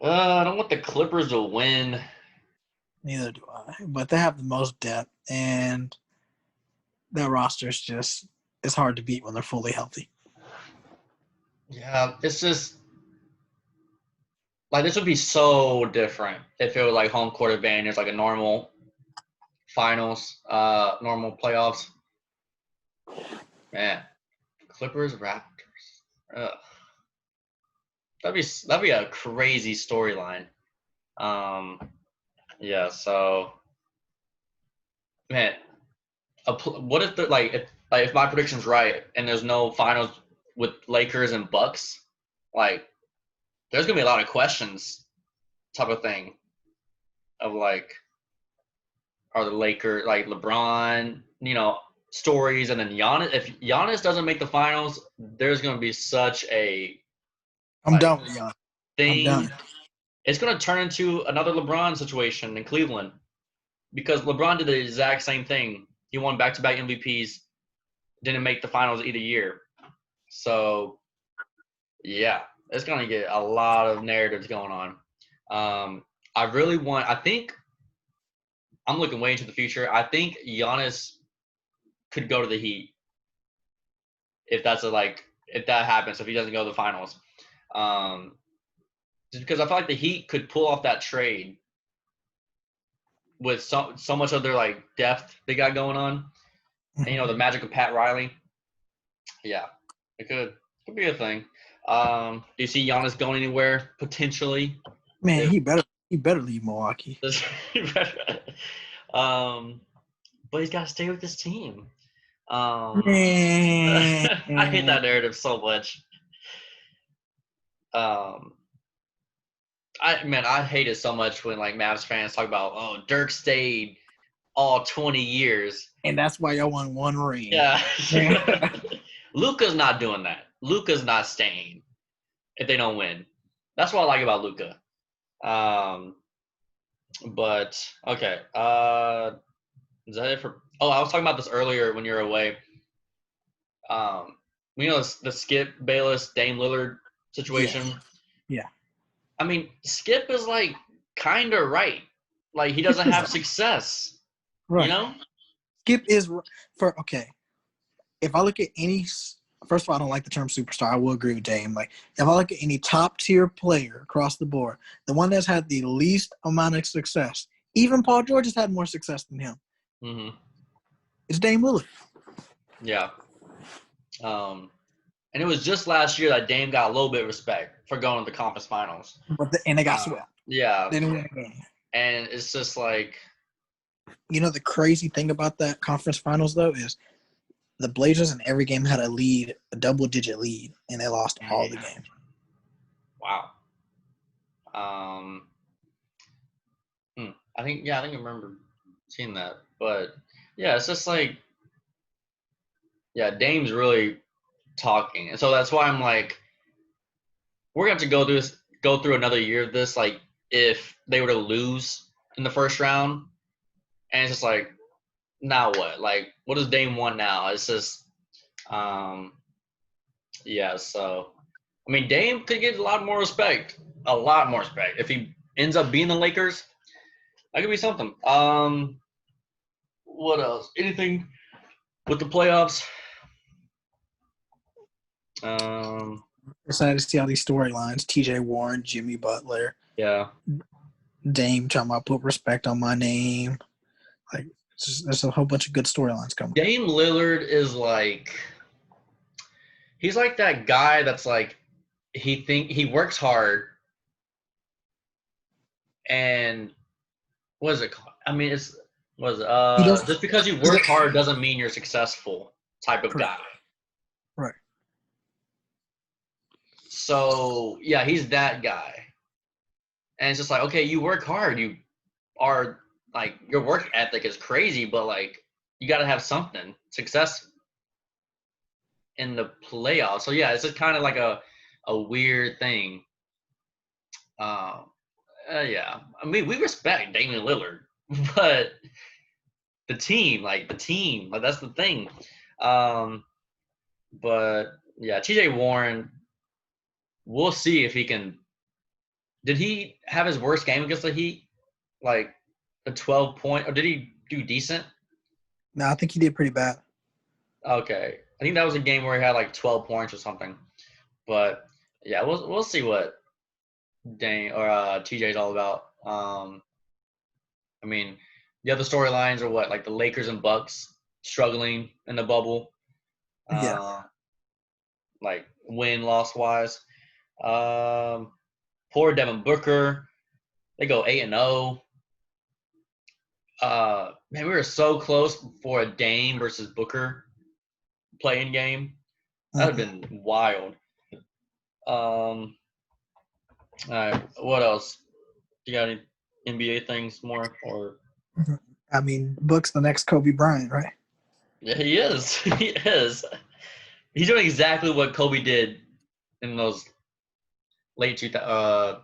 I don't want the Clippers to win. Neither do I. But they have the most depth, and their roster is it's hard to beat when they're fully healthy. Yeah, it's just like this would be so different if it was like home court advantage, like a normal finals, normal playoffs. Man, Clippers, Raptors. Ugh. That'd be a crazy storyline. Yeah. So, man, what if the if my prediction's right and there's no finals with Lakers and Bucks? Like, there's gonna be a lot of questions, type of thing, of like, are the Lakers like LeBron, stories, and then Giannis. If Giannis doesn't make the finals, there's gonna be such a I'm like done with y'all. I'm thing. done. It's gonna turn into another LeBron situation in Cleveland because LeBron did the exact same thing. He won back-to-back MVPs, didn't make the finals either year. So yeah, it's gonna get a lot of narratives going on. I think I'm looking way into the future. I think Giannis could go to the Heat if if that happens, if he doesn't go to the finals. Um, just because I feel like the Heat could pull off that trade with so much of their like depth they got going on, and the magic of Pat Riley. Yeah, it could be a thing. Do you see Giannis going anywhere potentially? Man, he better leave Milwaukee. um, but he's got to stay with this team. Man, I hate that narrative so much. I hate it so much when like Mavs fans talk about, oh, Dirk stayed all 20 years. and that's why y'all won one ring. Yeah. Luka's not doing that. Luka's not staying if they don't win. That's what I like about Luka. But okay. Is that it for? Oh, I was talking about this earlier when you were away. The Skip Bayless Dame Lillard situation. Yeah. I mean, Skip is like kind of right. Like he doesn't have success. Right. Skip is okay. If I look at first of all, I don't like the term superstar. I will agree with Dame. Like, if I look at any top tier player across the board, the one that's had the least amount of success, even Paul George has had more success than him. Mm-hmm. It's Dame Lillard. Yeah. And it was just last year that Dame got a little bit of respect for going to the conference finals. And they got swept. Yeah. They didn't win the game. And it's just like, the crazy thing about that conference finals though is the Blazers in every game had a double-digit lead, and they lost all the games. Wow. I think I remember seeing that, but yeah, it's just like, yeah, Dame's really talking, and so that's why I'm like, we're gonna have to go through another year of this. Like, if they were to lose in the first round, and it's just like, now what? Like, what does Dame want now? It's just, yeah. So, I mean, Dame could get a lot more respect if he ends up being the Lakers. That could be something. What else? Anything with the playoffs? Excited to see all these storylines. T.J. Warren, Jimmy Butler. Yeah. Dame talking about put respect on my name. Like, there's a whole bunch of good storylines coming. Dame Lillard is like, he's like that guy that's like, he works hard, and what is it called? I mean, just because you work hard doesn't mean you're successful type of guy. Right. So yeah, he's that guy, and it's just like, okay, you work hard, you are like, your work ethic is crazy, but like, you got to have something success in the playoffs. So yeah, it's just kind of like a weird thing. Yeah, I mean, we respect Damian Lillard, but the team, like that's the thing. But yeah, T.J. Warren, we'll see if he can. Did he have his worst game against the Heat? Like a 12-point, or did he do decent? No, I think he did pretty bad. Okay, I think that was a game where he had like 12 points or something. But yeah, we'll see what Dane or TJ is all about. I mean, the other storylines are what, like the Lakers and Bucks struggling in the bubble. Yeah. Like win-loss wise. Poor Devin Booker. They go 8-0. Man, we were so close for a Dame versus Booker playing game. That would have been wild. All right, what else? You got any NBA things more? Or I mean, Book's the next Kobe Bryant, right? yeah, he is. He is. He's doing exactly what Kobe did in those late 2000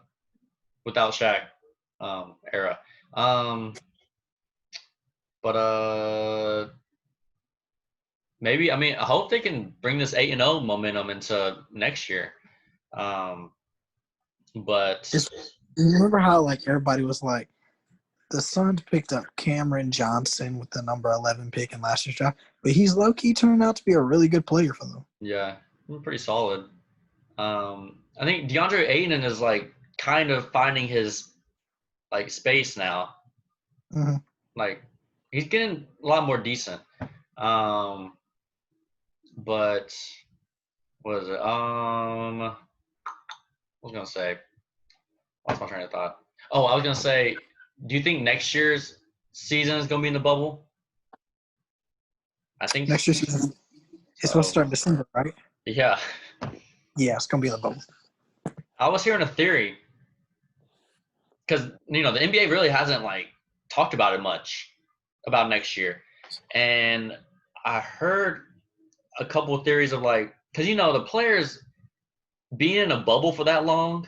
without Shaq era. But maybe I hope they can bring this 8-0 momentum into next year. But You remember how like everybody was like, the Suns picked up Cameron Johnson with the number 11 pick in last year's draft, but he's low key turned out to be a really good player for them. yeah, pretty solid. I think DeAndre Ayton is like kind of finding his like space now. Mm-hmm. Like he's getting a lot more decent. But what is it? I was gonna say, what's my train of thought? Oh, I was gonna say, do you think next year's season is gonna be in the bubble? I think Next year's season is supposed to start in December, right? Yeah. Yeah, it's gonna be in the bubble. I was hearing a theory because the NBA really hasn't like talked about it much about next year, and I heard a couple of theories of like because the players being in a bubble for that long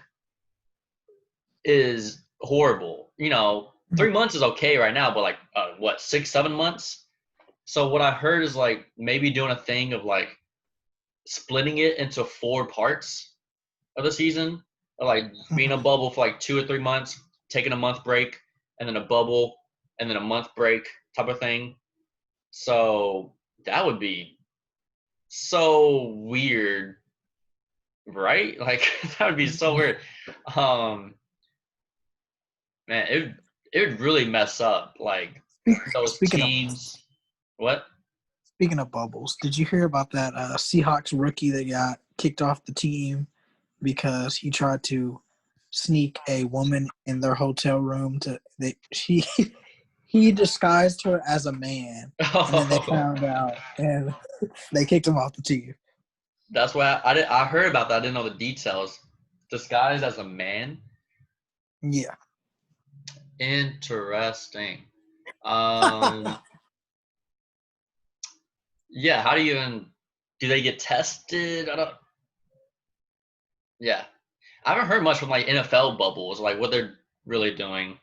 is horrible. 3 months is okay right now, but like what 6-7 months. So what I heard is like maybe doing a thing of like splitting it into 4 parts of the season, or like being a bubble for like 2 or 3 months, taking a month break, and then a bubble, and then a month break type of thing. So that would be so weird, right? Like that would be so weird. Man, it would really mess up like those teams. What? Speaking of bubbles, did you hear about that Seahawks rookie that got kicked off the team because he tried to sneak a woman in their hotel room he disguised her as a man, and then they found out and they kicked him off the team. That's why I heard about that. I didn't know the details. Disguised as a man. Yeah. Interesting. Yeah. How do you even? Do they get tested? I don't. Yeah, I haven't heard much from like NFL bubbles, like what they're really doing.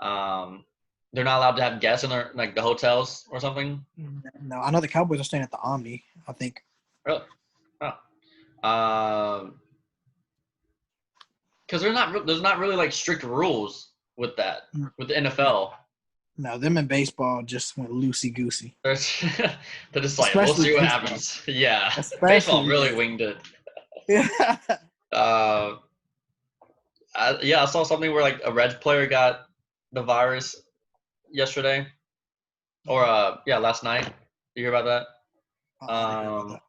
They're not allowed to have guests in their like the hotels or something. No, I know the Cowboys are staying at the Omni, I think. Really? Oh. Because there's not really like strict rules with that with the NFL. No, them in baseball just went loosey goosey. They're just like, we'll see what happens. Yeah, baseball really winged it. Yeah. I saw something where like a Reds player got the virus yesterday, or last night. Did you hear about that?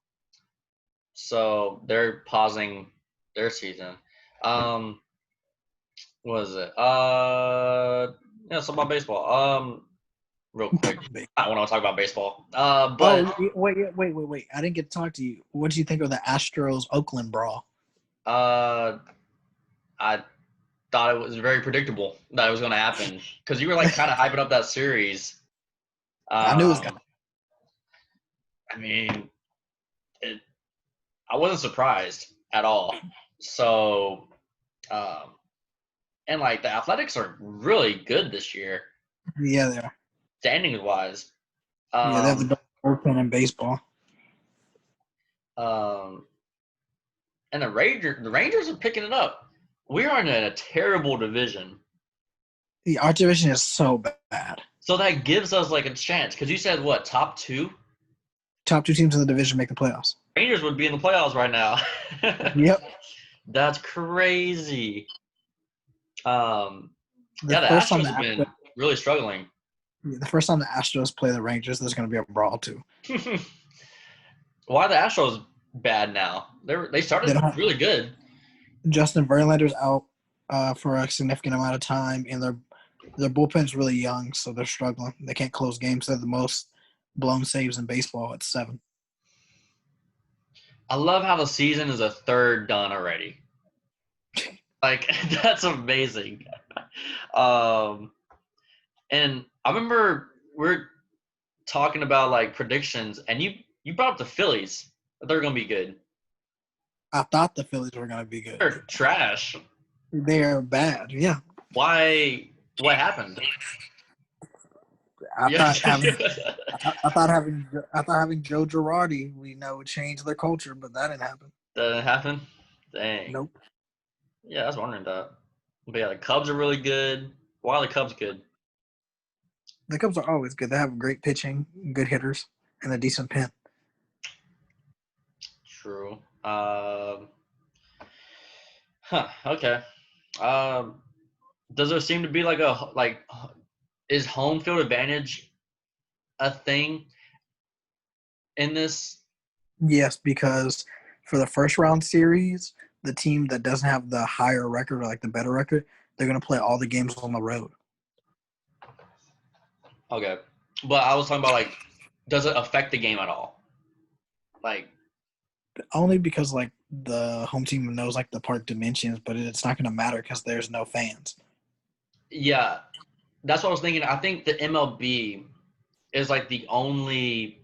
So they're pausing their season. What is it? Something about baseball. Real quick. I want to talk about baseball. But wait. I didn't get to talk to you. What did you think of the Astros Oakland brawl? I thought it was very predictable that it was going to happen because you were like kind of hyping up that series. I knew it was going to. I mean, I wasn't surprised at all. So, and like the Athletics are really good this year. Yeah, they are. Standings wise. Yeah, they have the best bullpen in baseball. And the Rangers are picking it up. We are in a terrible division. Our division is so bad. So that gives us like a chance because you said what, top 2? Top 2 teams in the division make the playoffs. Rangers would be in the playoffs right now. Yep. That's crazy. The first Astros have been really struggling. The first time the Astros play the Rangers, there's going to be a brawl too. Why are the Astros bad now? They They started don't have, really good. Justin Verlander's out for a significant amount of time, and their bullpen's really young, so they're struggling. They can't close games. They're the most blown saves in baseball at 7. I love how the season is a third done already. Like that's amazing. Um, and I remember we're talking about like predictions, and you brought up the Phillies. That they're gonna be good. I thought the Phillies were going to be good. They're trash. They're bad. Yeah, Why? What happened? I Yeah. thought having I thought having Joe Girardi, would change their culture, but that didn't happen. That didn't happen? Dang. Nope. Yeah, I was wondering that. But yeah, the Cubs are really good. Why are the Cubs good? The Cubs are always good. They have great pitching, good hitters, and a decent pen. True. Okay. Um, does there seem to be is home field advantage a thing in this? Yes, because for the first round series, the team that doesn't have the higher record or like the better record, they're going to play all the games on the road. Okay. But I was talking about like, does it affect the game at all? Like, Only because like the home team knows like the park dimensions, but it's not going to matter because there's no fans. yeah, that's what I was thinking. I think the MLB is like the only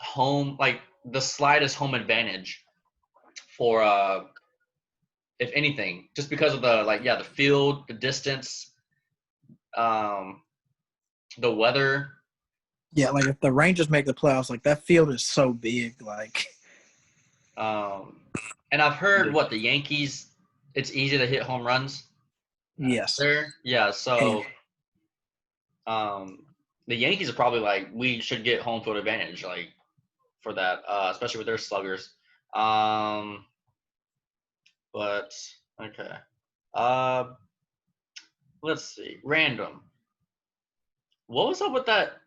home, like the slightest home advantage for if anything, just because of the field, the distance, um, the weather. Yeah, like if the Rangers make the playoffs, like that field is so big, like Um, and I've heard what the Yankees, it's easy to hit home runs yes. there. Yeah, And so um, the Yankees are probably like we should get home field advantage like for that, especially with their sluggers. Um, but okay. Uh, let's see. Random. What was up with that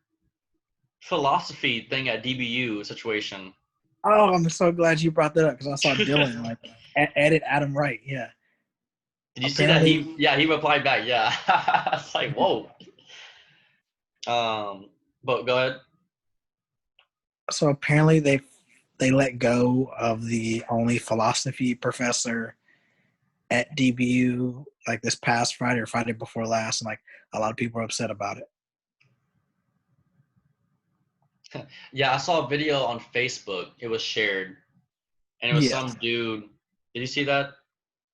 philosophy thing at DBU situation? oh, I'm so glad you brought that up because I saw Dylan like edit Adam Wright. Yeah, Did you see that? apparently, He replied back. Yeah, it's like whoa. But go ahead. so apparently they let go of the only philosophy professor at DBU like this past Friday or Friday before last, and like a lot of people are upset about it. Yeah, I saw a video on Facebook. It was shared, and it was Yes, some dude. Did you see that?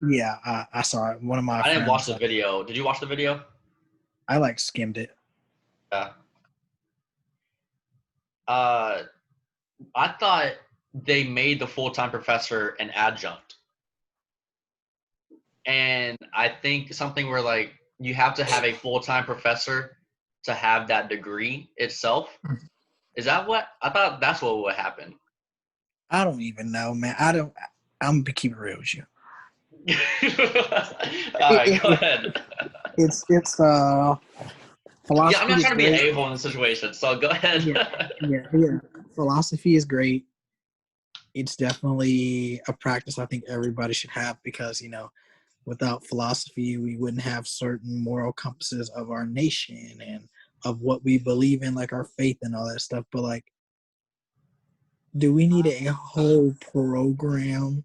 yeah, I saw it. One of my I didn't watch friends, the video. Did you watch the video? I like skimmed it. Yeah. Uh, I thought they made the full-time professor an adjunct, and I think something where like you have to have a full-time professor to have that degree itself. Is that what I thought? That's what would happen. I don't even know, man. I don't. I'm gonna keep it real with you. All right, go It, ahead. it's Yeah, I'm philosophy not is trying to be an great. a-hole in this situation, so go ahead. Yeah, yeah. Philosophy is great. It's definitely a practice I think everybody should have because without philosophy, we wouldn't have certain moral compasses of our nation and of what we believe in, like our faith and all that stuff. But like, do we need a whole program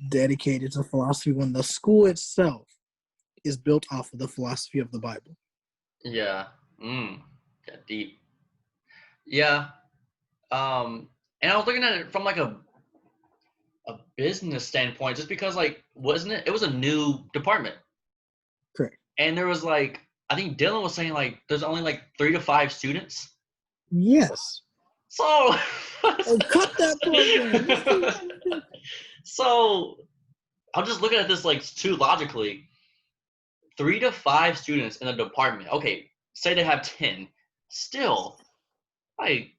dedicated to philosophy when the school itself is built off of the philosophy of the Bible? Yeah. Got deep. Yeah. And I was looking at it from like a business standpoint, just because like wasn't it? It was a new department, Correct. and there was like I think Dylan was saying like there's only like 3 to 5 students. Yes. So. Oh, cut that program. So I'm just looking at this like too logically. 3 to 5 students in a department. Okay, say they have 10. Still, like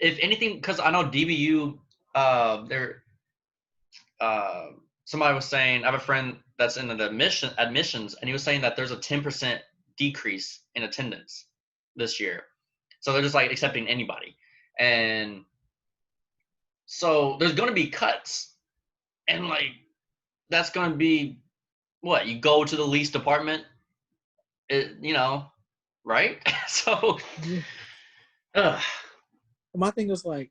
if anything, because I know DBU, they're somebody was saying I have a friend that's in the admissions, and he was saying that there's a 10% decrease in attendance this year. So they're just like accepting anybody, and So there's going to be cuts. And like, that's going to be what? You go to the least department, right? So, ugh, My thing was like,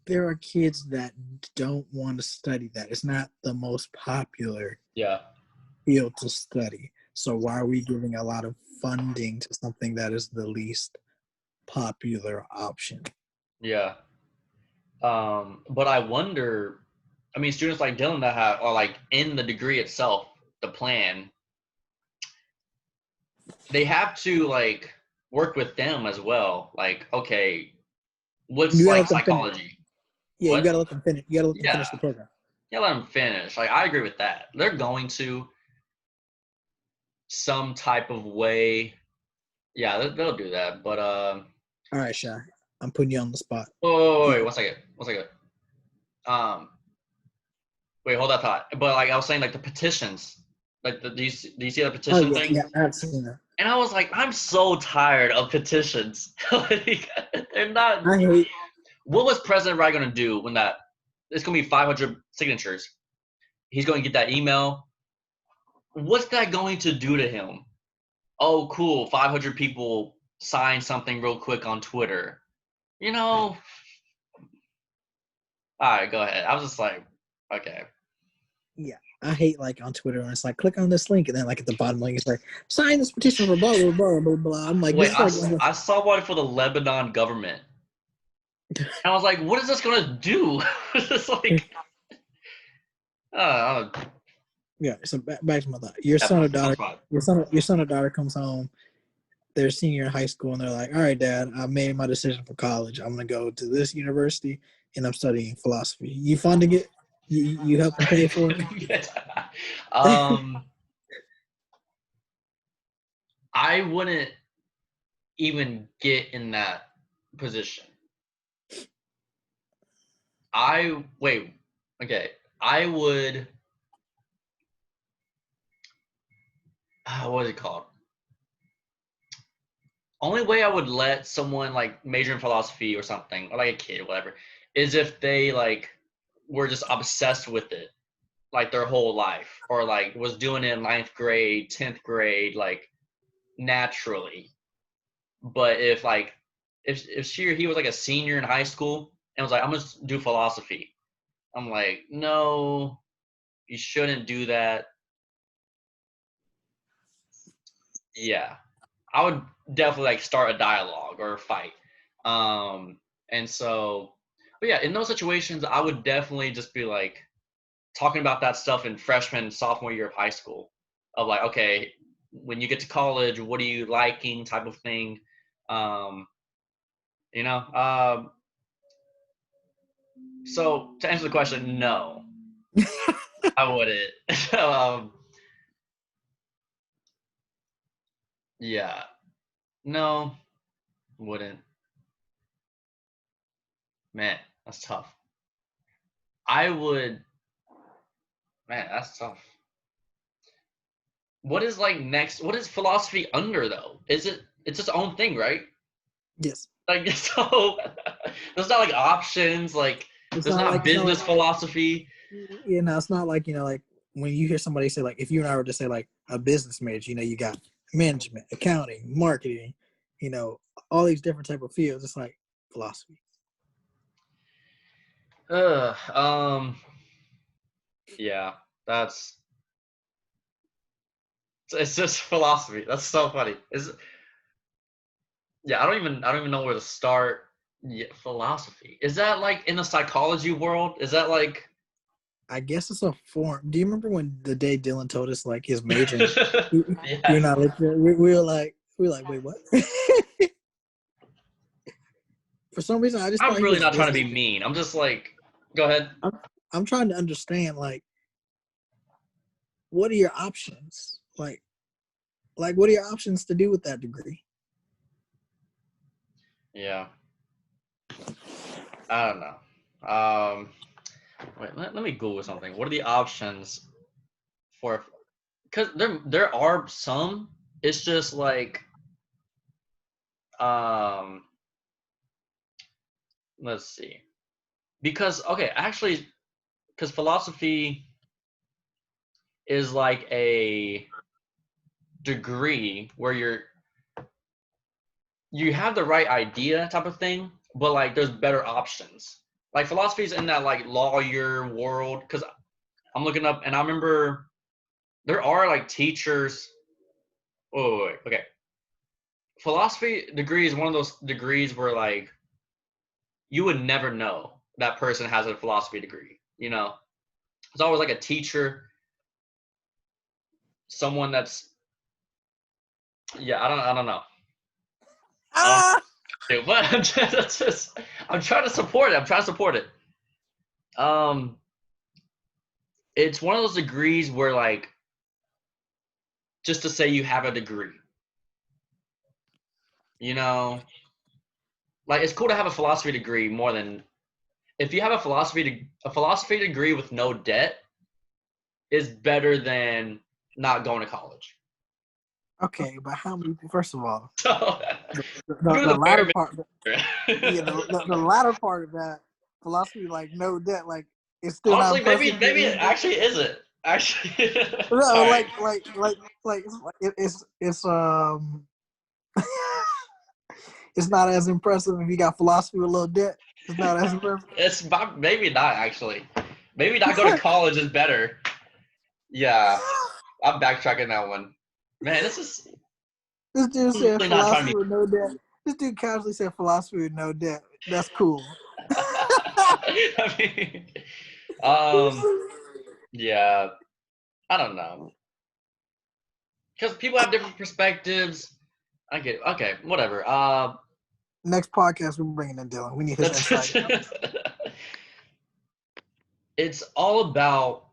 there are kids that don't want to study that. It's not the most popular yeah. field to study. So why are we giving a lot of funding to something that is the least popular option? Yeah. But I wonder, I mean, students like Dylan that are like in the degree itself, the plan, they have to like work with them as well. Like, okay, what's You gotta like let them finish. psychology? Yeah, you What? gotta let them finish. You gotta let them Yeah. finish the program. Yeah, let them finish. Like, I agree with that. They're going to some type of way. Yeah, they'll do that. But, All right, Shy. I'm putting you on the spot. wait, 1 second. 1 second. Um, Wait, hold that thought. But like I was saying, like the petitions, like do you see the Oh petition yeah, thing? yeah, I've seen that. And I was like, I'm so tired of petitions. Like, they're not. I hate. What was President Wright going to do when that? It's going to be 500 signatures. He's going to get that email. What's that going to do to him? Oh, cool. 500 people sign something real quick on Twitter. All right, go ahead. I was just like, okay. Yeah, I hate like on Twitter when it's like click on this link and then like at the bottom link it's like sign this petition for blah blah blah blah blah. I'm like, Wait, this is like I saw one for the Lebanon government. And I was like, what is this going to do? It's just like, uh, yeah. So back to my thought. Your son or daughter, your son or daughter comes home. They're senior in high school and they're like, all right, Dad, I made my decision for college. I'm gonna go to this university and I'm studying philosophy. You funding it? You help them pay for it? I wouldn't even get in that position. Okay. I would. What is it called? Only way I would let someone like major in philosophy or something, or like a kid, or whatever, is if they like were just obsessed with it, like their whole life, or like was doing it in 9th grade, 10th grade, like naturally. But if she or he was like a senior in high school and was like, I'm gonna do philosophy, I'm like, no, you shouldn't do that. Yeah, I would definitely like start a dialogue or a fight. And so, but yeah, in those situations, I would definitely just be like talking about that stuff in freshman, sophomore year of high school, of like, okay, when you get to college, what are you liking, type of thing. Um, you know. So to answer the question, no, I wouldn't. Yeah, no, wouldn't. Man, that's tough. I would. Man, that's tough. What is like next? What is philosophy under though? Is it? It's its own thing, right? Yes. Like so, there's not like options. Like It's there's not not like business philosophy. it's not like like when you hear somebody say like if you and I were to say like a business major, you got management, accounting, marketing, all these different type of fields. It's like philosophy. Ugh, yeah, that's it's just philosophy. That's so funny. Yeah, I don't even know where to start. Yeah, philosophy. Is that like in the psychology world? Is that like I guess it's a form. Do you remember when the day Dylan told us like his major? Yeah. You're not like we were like wait what? For some reason, I just I'm thought he really was not trying to be business. mean. I'm just like, go ahead. I'm trying to understand like what are your options? Like what are your options to do with that degree? Yeah. I don't know. Wait, let me Google something. What are the options for? Because there are some. It's just like um let's see. Because actually, because philosophy is like a degree where you have the right idea type of thing, but like there's better options. Like philosophy is in that like lawyer world. Because I'm looking up and I remember there are like teachers. Oh, wait, okay. Philosophy degree is one of those degrees where like you would never know that person has a philosophy degree. You know, it's always like a teacher, someone that's I don't know. Ah! Dude, but I'm trying to support it. I'm trying to support it. Um, it's one of those degrees where like just to say you have a degree, you know, like it's cool to have a philosophy degree more than if you have a philosophy degree with no debt is better than not going to college. Okay, but how many? First of all, So do the the bare latter part, yeah, minimum. the latter part of that philosophy, like no debt, like it's still not Honestly, impressive. maybe it actually isn't. Actually, No, all right. like it's not as impressive if you got philosophy with a little debt. It's not as impressive. Maybe not actually. Maybe not go to college is better. Yeah, I'm backtracking that one. Man, This dude I'm said really not trying to philosophy with no debt. This dude casually said philosophy with no debt. That's cool. be. I mean, yeah, I don't know, because people have different perspectives. I get okay, whatever. Next podcast, we're bringing in Dylan. We need his That's insight. it's all about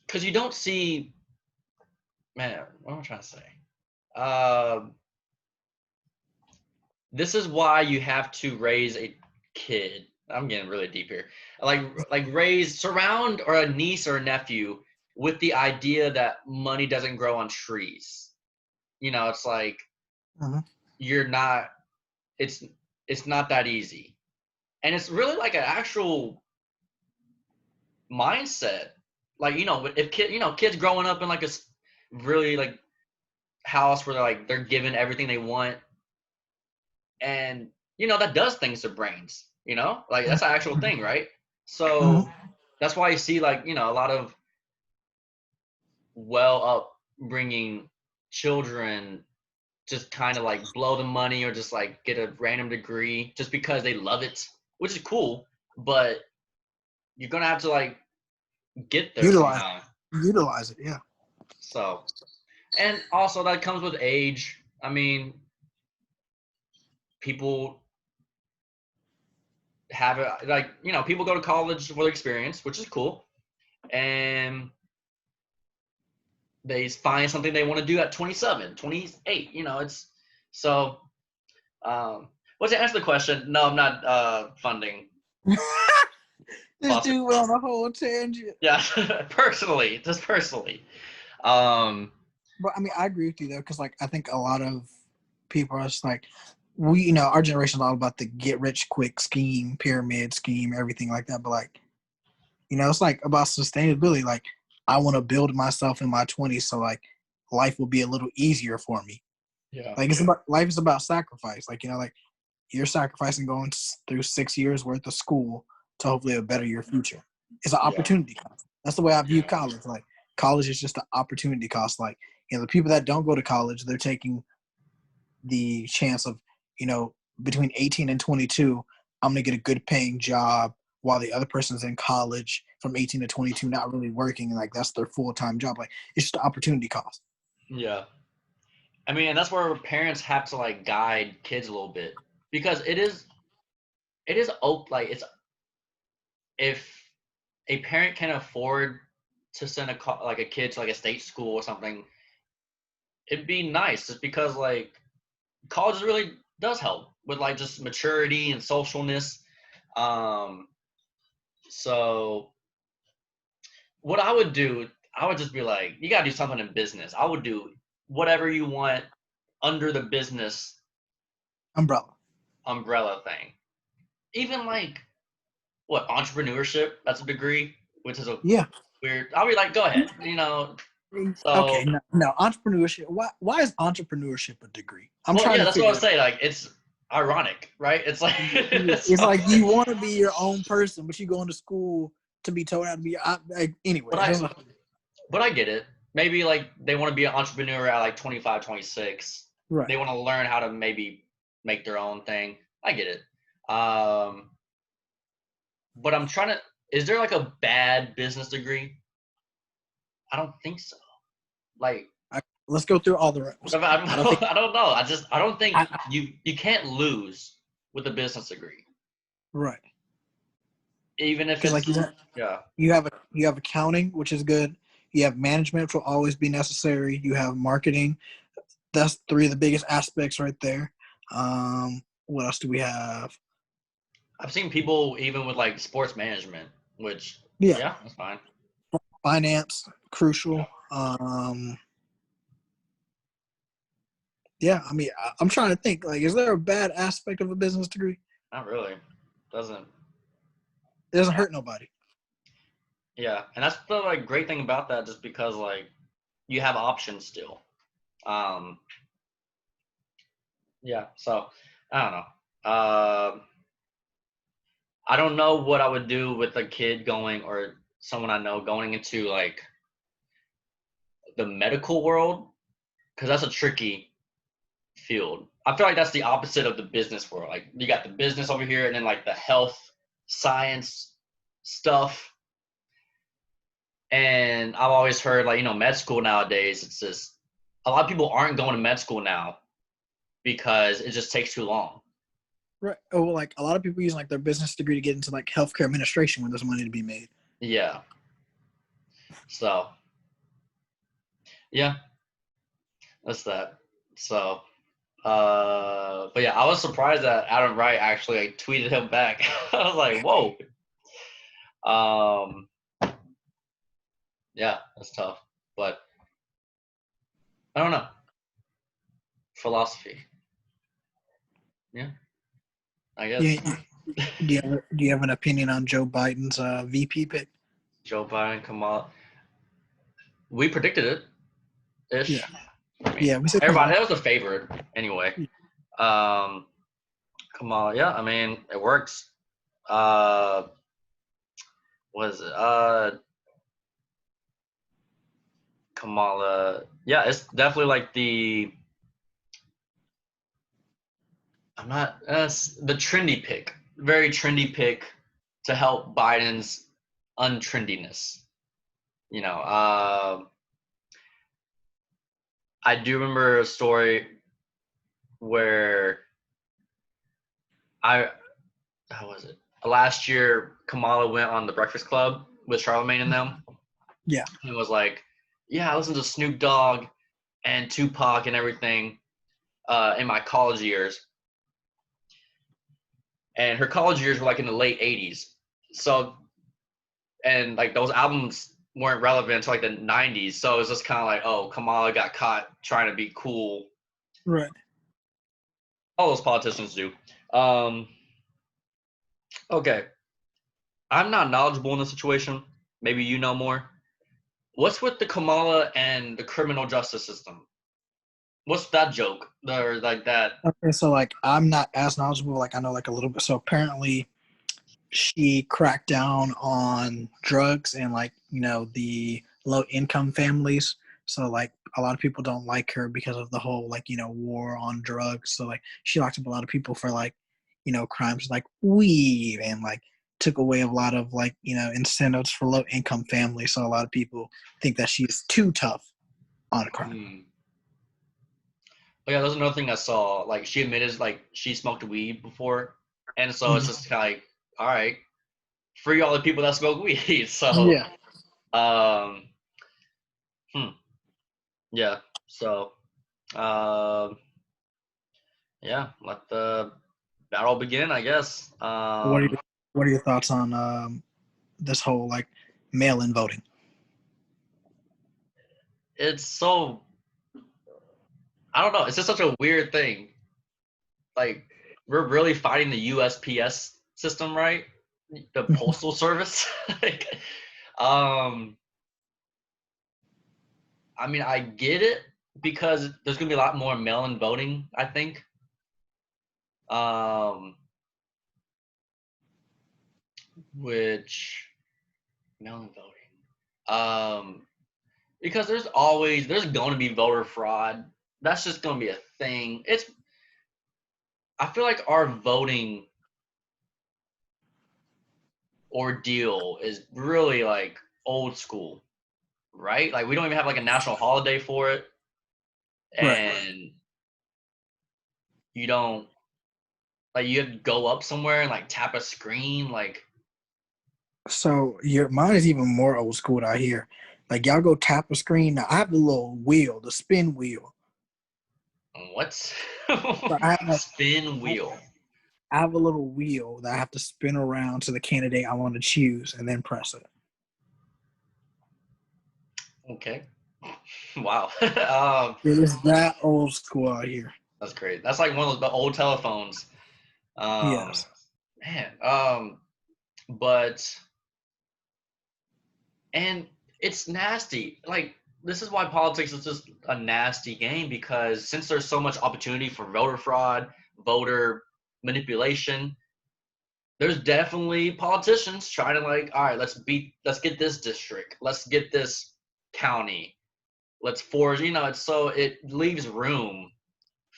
because you don't see. Man, what am I trying to say? Um, this is why you have to raise a kid. I'm getting really deep here. Like surround or a niece or a nephew with the idea that money doesn't grow on trees. You know, it's like Mm-hmm. you're not it's it's not that easy. And it's really like an actual mindset. Like, you know, if kids growing up in like really like house where they're given everything they want, and that does things to brains, like that's an actual thing, right? So Mm-hmm. that's why you see like a lot of well upbringing children just kind of like blow the money or just like get a random degree just because they love it, which is cool, but you're gonna have to like get there somehow. Utilize it, yeah. So, and also that comes with age. I mean, people have it like people go to college for the experience, which is cool, and they find something they want to do at 27, 28. It's so. What's to answer the question? No, I'm not funding. This dude went on a whole tangent. Yeah, just personally. Um, But I mean, I agree with you though, because like I think a lot of people are just like, our generation is all about the get rich quick scheme, pyramid scheme, everything like that. But like, it's like about sustainability. Like, I want to build myself in my 20s, so like life will be a little easier for me. yeah. Like life is about sacrifice. Like like you're sacrificing going through 6 years worth of school to hopefully better your future. It's an Yeah. opportunity cost. That's the way I view college. Like college is just an opportunity cost. Like the people that don't go to college, they're taking the chance of between 18 and 22, I'm gonna get a good paying job while the other person's in college from 18 to 22 not really working, and like that's their full-time job. Like it's just an opportunity cost. Yeah. I mean, and that's where parents have to like guide kids a little bit because it is like it's if a parent can afford to send like a kid to like a state school or something, it'd be nice just because like college really does help with like just maturity and socialness. Um, so what I would do, I would just be like, you gotta do something in business. I would do whatever you want under the business Umbrella. umbrella thing. Even like what entrepreneurship? That's a degree, which is a Yeah. weird. I'll be like, go ahead. So Okay, no, entrepreneurship. Why is entrepreneurship a degree? I'm well, trying yeah, to that's what I figure was it out. saying. Like it's ironic, right? It's like It's so, like you want to be your own person, but you go into school to be told how to be. Anyway, but I get it. Maybe like they want to be an entrepreneur at like 25, 26. right. They want to learn how to maybe make their own thing. I get it. Um, but I'm trying to. Is there like a bad business degree? I don't think so. Like Let's go through all the rounds. I don't I don't know. think. I don't know. I don't think I, you can't lose with a business degree, right, even if because like it's yeah. you have accounting, which is good. You have management, which will always be necessary. You have marketing. That's three of the biggest aspects right there. What else do we have? I've seen people even with like sports management, which Yeah, yeah, that's fine. finance, Yeah, crucial. Yeah, I mean, I'm trying to think. Like, is there a bad aspect of a business degree? not really. Doesn't It doesn't hurt nobody. yeah, and that's the like great thing about that, just because like you have options still. Um, yeah, so I don't know. I don't know what I would do with a kid going or someone I know going into like the medical world, because that's a tricky field. I feel like that's the opposite of the business world. Like you got the business over here, and then like the health science stuff. And I've always heard like med school nowadays. It's just a lot of people aren't going to med school now because it just takes too long. Right. Oh, well, like a lot of people use like their business degree to get into like healthcare administration when there's money to be made. Yeah. So yeah, that's that. So but yeah, I was surprised that Adam Wright actually like tweeted him back. I was like, whoa. Um, yeah, that's tough. But I don't know. Philosophy. Yeah, I Yeah. guess. Do you have an opinion on Joe Biden's VP pick? Joe Biden, Kamala. We predicted it Yeah. ish. I mean, Yeah, we said everybody, Kamala. that was a favorite anyway. Um, Kamala, yeah, I mean, it works. Uh, what is it? Kamala, yeah, it's definitely like I'm not, the trendy pick, very trendy pick to help Biden's untrendiness. You know, I do remember a story where I how was it? Last year, Kamala went on the Breakfast Club with Charlamagne and them. Yeah. And was like, "Yeah, I listened to Snoop Dogg and Tupac and everything in my college years." And her college years were like in the late '80s. So, and like those albums weren't relevant until like the '90s. So it was just kind of like, oh, Kamala got caught trying to be cool. Right. All those politicians do. Okay, I'm not knowledgeable in the situation. Maybe you know more. What's with the Kamala and the criminal justice system? What's that joke? Or like that? Okay, so like I'm not as knowledgeable. Like I know like a little bit. So apparently she cracked down on drugs and like the low income families. So like a lot of people don't like her because of the whole like war on drugs. So like she locked up a lot of people for like crimes like weed and like took away a lot of like incentives for low income families. So a lot of people think that she's too tough on crime. Oh yeah, that's another thing I saw. Like she admitted like she smoked weed before, and so it's Mhm. just kind of like, all right, free all the people that smoke weed. So, Yeah. um, hmm, yeah. So, um, yeah, let the battle begin, I guess. What are what are your thoughts on this whole like mail-in voting? It's so I don't know. It's just such a weird thing. Like we're really fighting the USPS system, right? The postal service. Like, um, I mean, I get it because there's gonna be a lot more mail-in voting, I think. Um, which mail-in voting. Because there's going to be voter fraud. That's just going to be a thing. I feel like our voting ordeal is really like old school, right? Like we don't even have like a national holiday for it, Right. and you don't like you have to go up somewhere and like tap a screen. Like So your mine is even more old school out here. Like y'all go tap a screen. Now I have the little wheel, the spin wheel. what's So I have like spin wheel? I have a little wheel that I have to spin around to the candidate I want to choose and then press it. Okay, wow. It is that old school out here. That's great. That's like one of the old telephones. Yes. Man, but and it's nasty. Like this is why politics is just a nasty game because since there's so much opportunity for voter fraud, voter manipulation, there's definitely politicians trying to like, all right, let's get this district, let's get this county, let's forge. It leaves room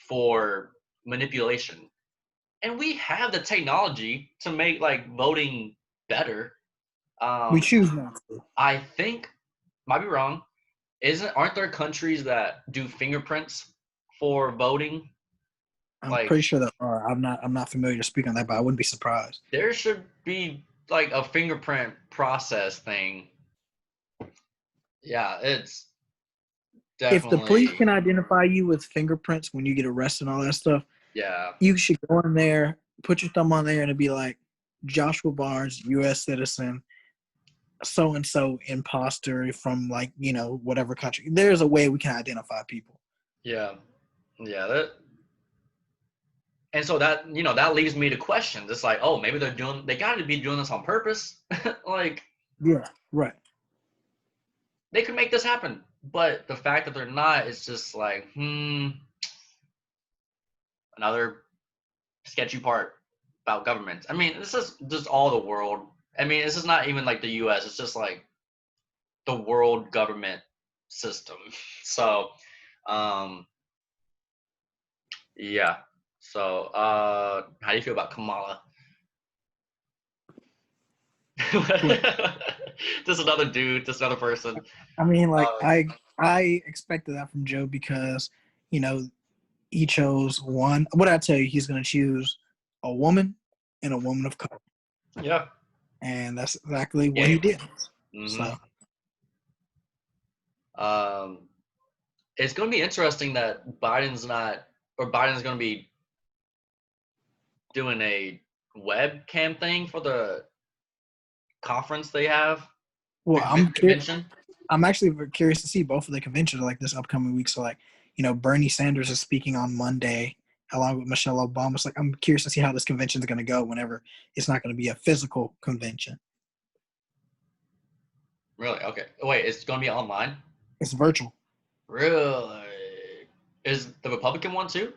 for manipulation. And we have the technology to make like voting better. We Um, choose not to. I think, might be wrong. Aren't there countries that do fingerprints for voting? I'm Like pretty sure that are. I'm not familiar to speak on that, but I wouldn't be surprised. there should be like a fingerprint process thing. Yeah, it's If the police definitely can identify you with fingerprints when you get arrested and all that stuff, yeah. you should go in there, put your thumb on there, and it'd be like Joshua Barnes, U.S. citizen, so and so imposter from like whatever country. There's a way we can identify people. Yeah. Yeah, and so that leaves me to question. It's like, oh, maybe they got to be doing this on purpose. Like Yeah, right. they could make this happen, but the fact that they're not is just like, another sketchy part about government. I mean, this is just all the world. I mean, this is not even like the U.S. It's just like the world government system. So, um, yeah. So, how do you feel about Kamala? Just another dude, just another person. I mean, like Uh, I expected that from Joe because you know he chose one. What I tell you, he's going to choose a woman and a woman of color, yeah. and that's exactly what he Gay. did. Hmm. So Um, it's going to be interesting that Biden's going to be doing a webcam thing for the conference they have, the well, convention. I'm actually very curious to see both of the conventions like this upcoming week. So like Bernie Sanders is speaking on Monday along with Michelle Obama. So like I'm curious to see how this convention is going to go whenever it's not going to be a physical convention. Really? Okay. Wait, it's going to be online? It's virtual. Really? Is the Republican one too?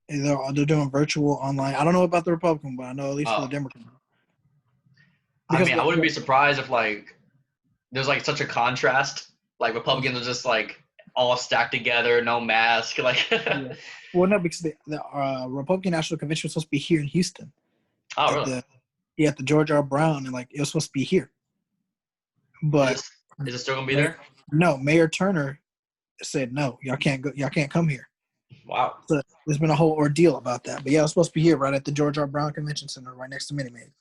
They're doing virtual online. I don't know about the Republican, but I know at least for the Oh, Democrat. I Because mean, I wouldn't be surprised if like there's like such a contrast. Like Republicans are just like all stacked together, no mask. Like, yeah. Well, no, because the Republican National Convention was supposed to be here in Houston oh at really? the George R. Brown, and like it was supposed to be here, Is but this is it still gonna be there? no, Mayor Turner said no, y'all can't go, y'all can't come here. Wow. So there's been a whole ordeal about that. But yeah, it was supposed to be here, right at the George R. Brown Convention Center, right next to Minute Maid.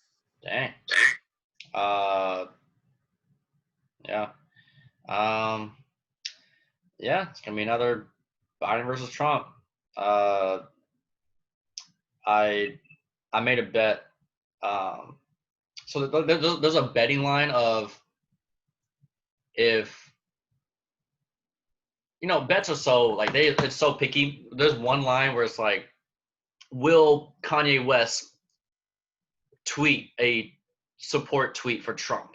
Dang. Uh, yeah. Um, yeah. It's gonna be another Biden versus Trump. Uh, I I made a bet. Um, so there's a betting line of if bets are so like it's so picky. There's one line where it's like will Kanye West tweet a support tweet for Trump?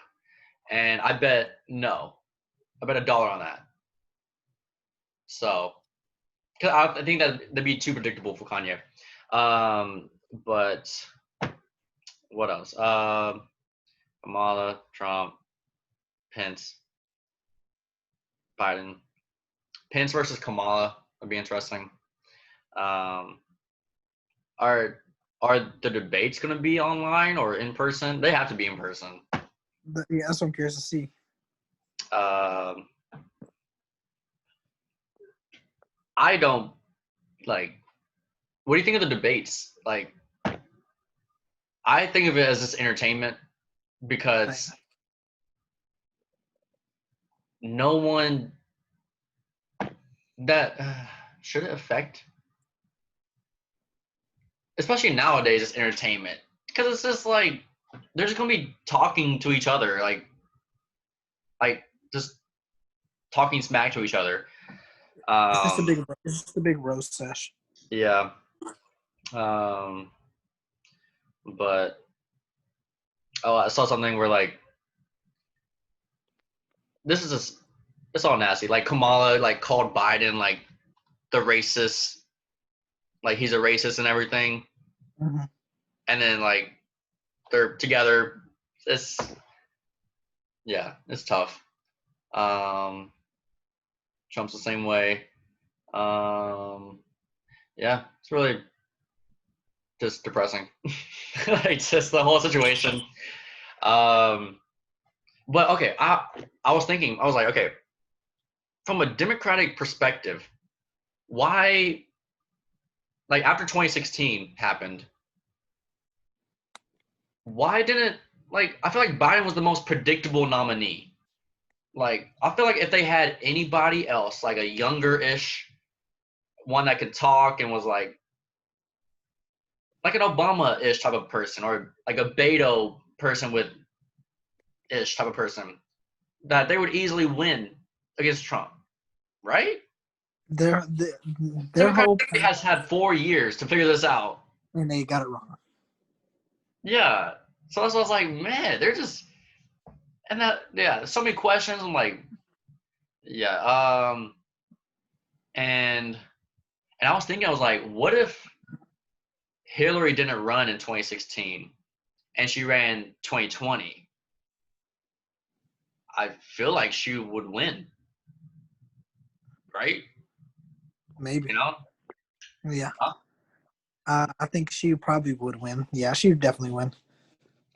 And I bet no. I bet $1 on that. So, cause I think that'd be too predictable for Kanye. But what else? Kamala, Trump, Pence, Biden. Pence versus Kamala would be interesting. Are the debates going to be online or in person? They have to be in person. Yeah, that's what I'm curious to see. I don't like. What do you think of the debates? Like, I think of it as just entertainment because no one that should it affect, especially nowadays, it's entertainment because it's just like they're just gonna be talking to each other, like just talking smack to each other. It's just a big roast sesh. Yeah. But I saw something where like this is just it's all nasty. Like Kamala like called Biden like the racist, like he's a racist and everything. Mm-hmm. And then like they're together. It's tough. Trump's the same way. It's really just depressing. Like just the whole situation. But okay, I was thinking, I was like, okay, from a Democratic perspective, why, like after 2016 happened, why didn't, like, I feel like Biden was the most predictable nominee. Like, I feel like if they had anybody else, like a younger-ish, one that could talk and was like an Obama-ish type of person, or like a Beto person with ish type of person, that they would easily win against Trump, right? Their whole has had 4 years to figure this out, and they got it wrong. Yeah, so that's what I was like, man, they're just, and so many questions. I'm like, and I was thinking, I was like, what if Hillary didn't run in 2016 and she ran 2020? I feel like she would win, right? Maybe. You know? Yeah. Huh? I think she probably would win. Yeah, she would definitely win.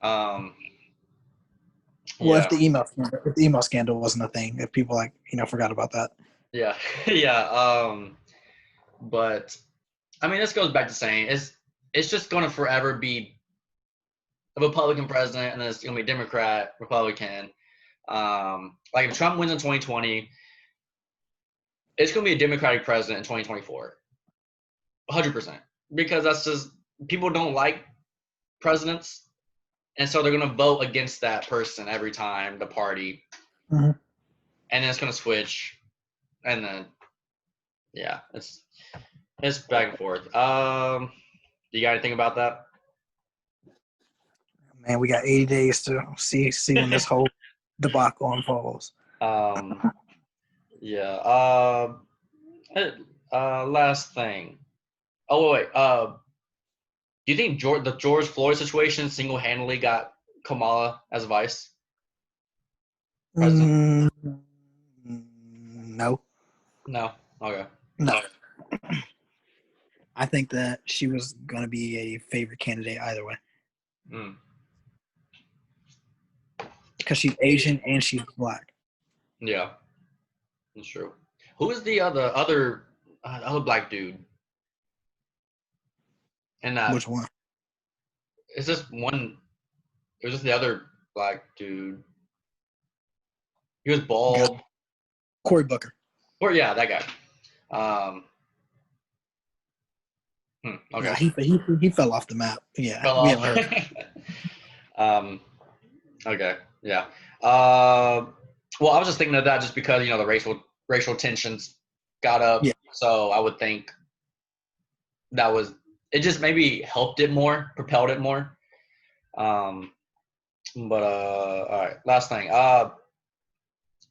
Well, if the email scandal wasn't a thing, if people forgot about that. Yeah, but I mean, this goes back to saying it's just going to forever be a Republican president, and then it's going to be Democrat, Republican. Like if Trump wins in 2020, it's going to be a Democratic president in 2024, 100%, because that's just people don't like presidents, and so they're going to vote against that person every time, the party, and then it's going to switch, and then it's back and forth. You got anything about that? Man, we got 80 days to see when this whole debacle unfolds. Last thing. Oh wait. Do you think the George Floyd situation single-handedly got Kamala as vice president? No. No. Okay. No. I think that she was going to be a favorite candidate either way. Because she's Asian and she's black. Yeah, that's true. Who is the other black dude? And which one? It's just one. It was just the other black dude. He was bald. Cory Booker. Or yeah, that guy. Okay. Yeah, he fell off the map. Yeah. Fell off. Okay. Yeah. Well, I was just thinking of that just because the racial tensions got up. Yeah. So I would think that was it just maybe helped it more, propelled it more. But all right, last thing.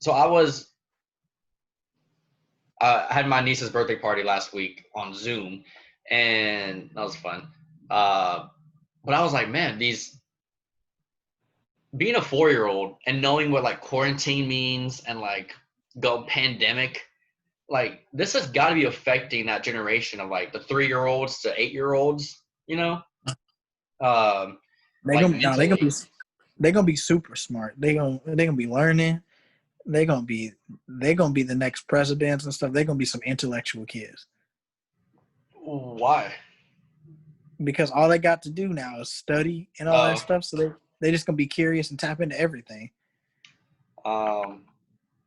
So I had my niece's birthday party last week on Zoom, and that was fun. But I was like, man, being a 4-year-old and knowing what like quarantine means and like go pandemic, like this has got to be affecting that generation of like the 3-year-olds to 8-year-olds, you know, They like gonna no, mentally. they gonna be super smart. They gonna be learning. They gonna be the next presidents and stuff. They gonna be some intellectual kids Why? because all they got to do now is study and all that Oh, stuff. So they just gonna be curious and tap into everything.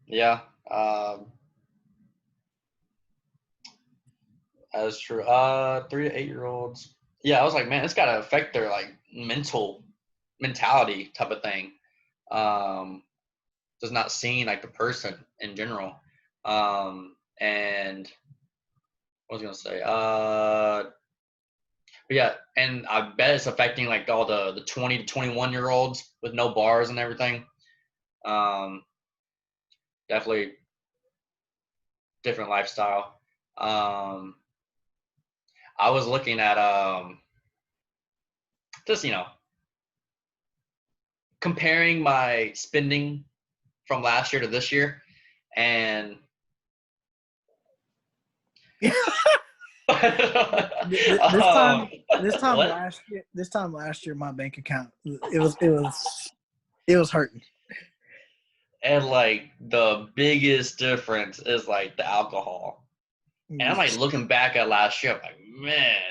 yeah, that's true. 3 to 8-year-olds. Yeah, I was like, man, it's got to affect their like mentality type of thing. Just not seeing like the person in general. And what was I gonna say? But yeah, and I bet it's affecting like all the 20 to 21-year-olds with no bars and everything. Um, Definitely different lifestyle. Um, I was looking at just comparing my spending from last year to this year, and This um, time, what? this time last year, my bank account it was hurting. And like the biggest difference is like the alcohol. And I'm like Yes, looking back at last year, I'm like, man,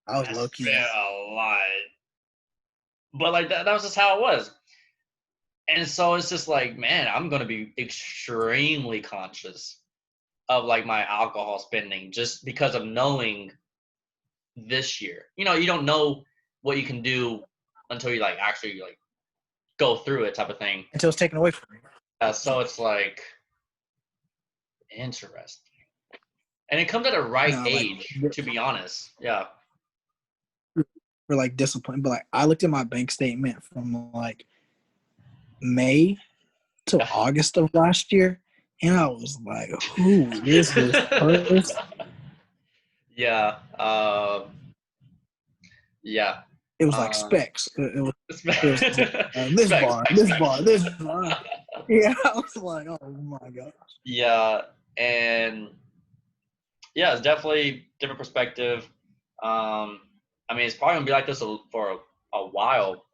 I was I low key. spent a lot. But like that was just how it was. And so it's just like, man, I'm gonna be extremely conscious of like my alcohol spending just because of knowing this year. You don't know what you can do until you like actually like go through it type of thing. Until it's taken away from me. So it's like interesting. And it comes at a right No, like age, to be honest. Yeah. for like discipline, but like I looked at my bank statement from like May to August of last year, and I was like, "Who is this person?" Yeah. Yeah. It was like Um, specs. It was this specs, bar, specs, this specs. bar, this bar. Yeah, I was like, "Oh my god!" Yeah, and yeah, it's definitely different perspective. I mean, it's probably gonna be like this for a while.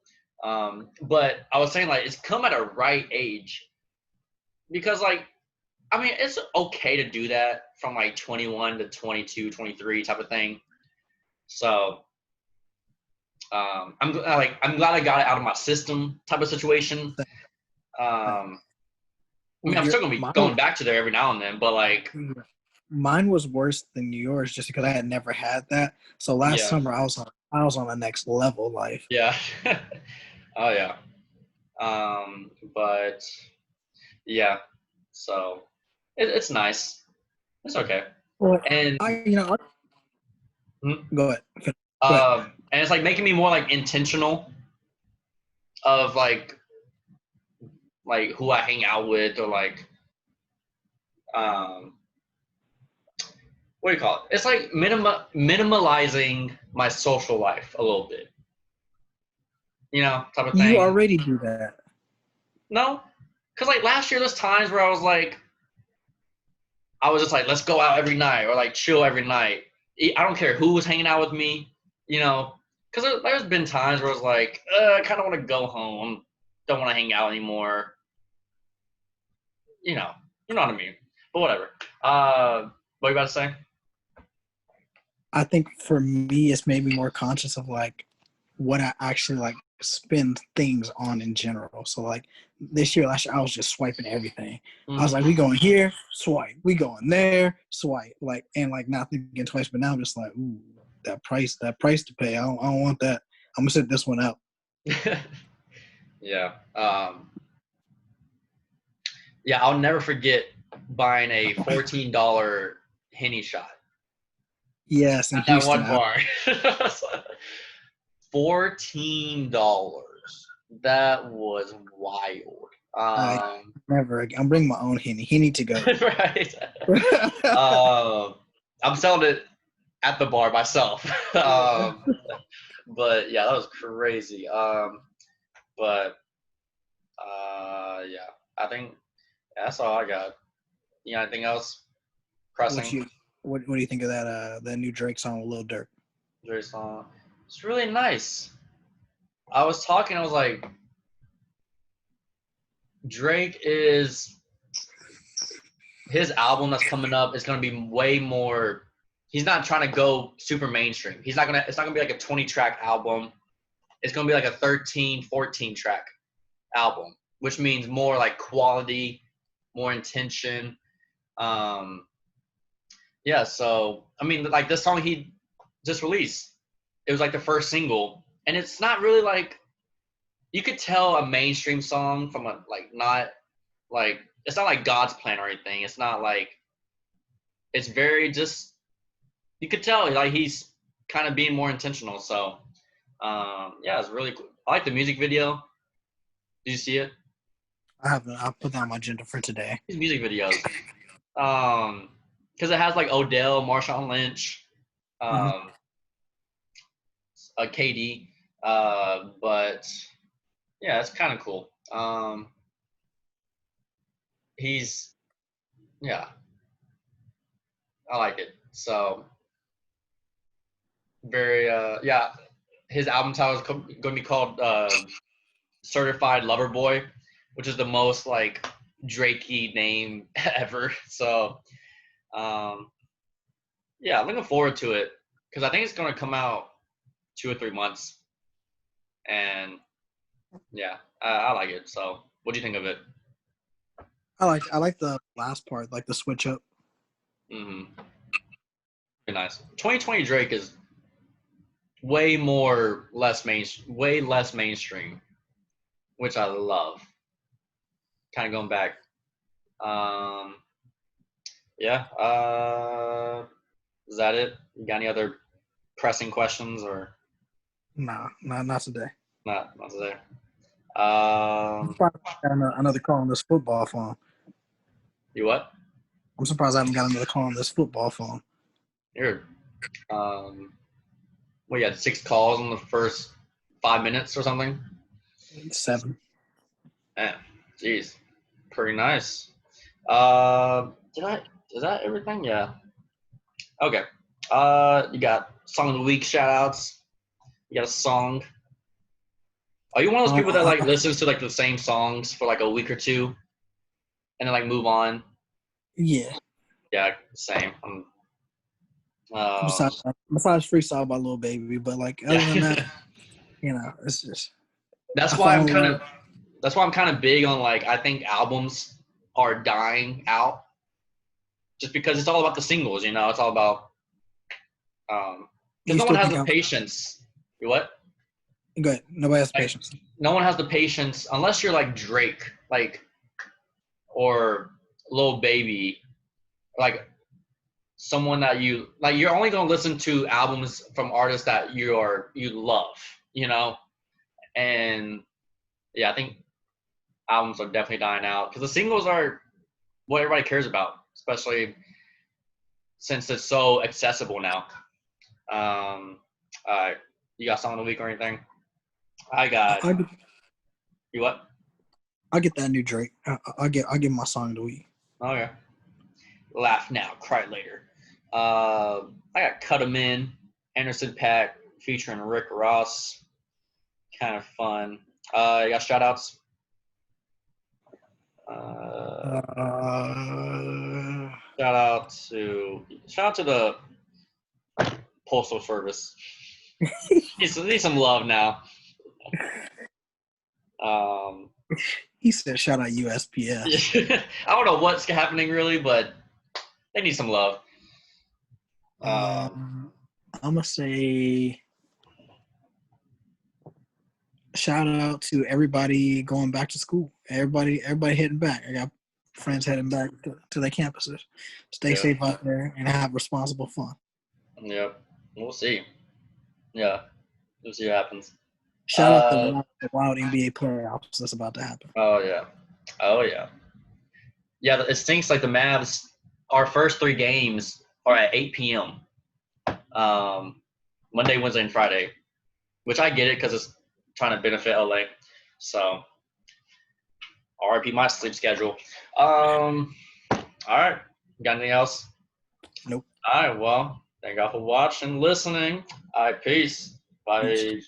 But I was saying like it's come at a right age because like I mean it's okay to do that from like 21 to 22, 23 type of thing. So I'm glad I got it out of my system type of situation. Um, I mean, Well, I'm still gonna be going back to there every now and then, but like, mine was worse than yours just because I had never had that. So last yeah, summer I was on the next level life. yeah, oh yeah. But yeah, so it's nice. It's okay, Well, and I you know mm, go ahead. Go ahead. and it's like making me more like intentional of like who I hang out with or like um what do you call it? It's like minimalizing my social life a little bit, type of You thing. already do that. No, because like last year, there's times where I was just like, let's go out every night or like chill every night. I don't care who was hanging out with me, because there's been times where I was like, I kind of want to go home, don't want to hang out anymore. You know what I mean. But whatever. What you about to say? I think for me, it's made me more conscious of like what I actually like spend things on in general. So like last year, I was just swiping everything. I was Mm-hmm. like, we going here, swipe. We going there, swipe. Like and like not thinking twice. But now I'm just like, ooh, that price to pay. I don't want that. I'm gonna sit this one out. Yeah. Yeah, I'll never forget buying a $14 Henny shot. Yes, in At that Houston. one bar. $14. That was wild. Never again. I'm bringing my own Henny. Henny to go. Right. I'm selling it at the bar myself. But yeah, that was crazy. But yeah, I think that's all I got. You got anything else pressing? What do you think of that new Drake song with Lil Durk? Drake song. It's really nice. I was talking. I was like, Drake is his album that's coming up is going to be way more. He's not trying to go super mainstream. It's not gonna be like a 20-track album. It's gonna be like a 13, 14-track album, which means more like quality, more intention. Yeah, so I mean, like this song he just released, it was like the first single, and it's not really like you could tell a mainstream song from a not like it's not like God's Plan or anything. It's not like it's very just you could tell like he's kind of being more intentional. So yeah, it's really cool. I like the music video. Did you see it? I haven't. I'll put that on my agenda for today. These music videos. Because it has like Odell, Marshawn Lynch, KD. But yeah, it's kind of cool. He's yeah, I like it. So very yeah, his album title is going to be called Certified Lover Boy, which is the most like Drakey name ever. So yeah, I'm looking forward to it because I think it's going to come out 2 or 3 months, and yeah, I like it. So what do you think of it? I like the last part, like the switch up. Very nice. 2020 Drake is way less mainstream, which I love. Kind of going back. Yeah. Is that it? You got any other pressing questions or? Nah, not today. Not today. I'm surprised I haven't got another call on this football phone. You what? I'm surprised I haven't got another call on this football phone. You're, you had 6 calls in the first 5 minutes or something? 7. Man, jeez, pretty nice. Is that everything? Yeah. Okay. You got song of the week shout outs. You got a song. Are you one of those people that like listens to like the same songs for like a week or two and then like move on? Yeah. Yeah, same. Besides Freestyle by Lil Baby, but like other than that, it's just. That's why I'm kind of big on like I think albums are dying out, just because it's all about the singles. It's all about because no one has the patience. You what? Go ahead. Nobody has patience. No one has the patience unless you're like Drake, like or Lil Baby, like someone that you like. You're only gonna listen to albums from artists that you love, and yeah, I think albums are definitely dying out because the singles are what everybody cares about, especially since it's so accessible now. You got song of the week or anything? I got. You what? I'll get that new Drake. I'll get my song of the week. Okay. Laugh now, cry later. I got Cut 'Em In, Anderson .Paak featuring Rick Ross. Kind of fun. You got shout outs? Shout out to the Postal Service. Need some love now. He said, "Shout out USPS." I don't know what's happening really, but they need some love. I'm gonna say shout out to everybody going back to school. Everybody heading back. I got friends heading back to their campuses. Stay safe out there and have responsible fun. Yeah, we'll see. Yeah, we'll see what happens. Shout out the wild NBA playoffs that's about to happen. Oh yeah, oh yeah, yeah. It stinks. Like the Mavs, our first 3 games are at 8 p.m. Monday, Wednesday, and Friday, which I get it because it's trying to benefit LA. So, RIP my sleep schedule. All right, got anything else? Nope. All right, well, thank y'all for watching, listening. All right, peace. Bye. Peace.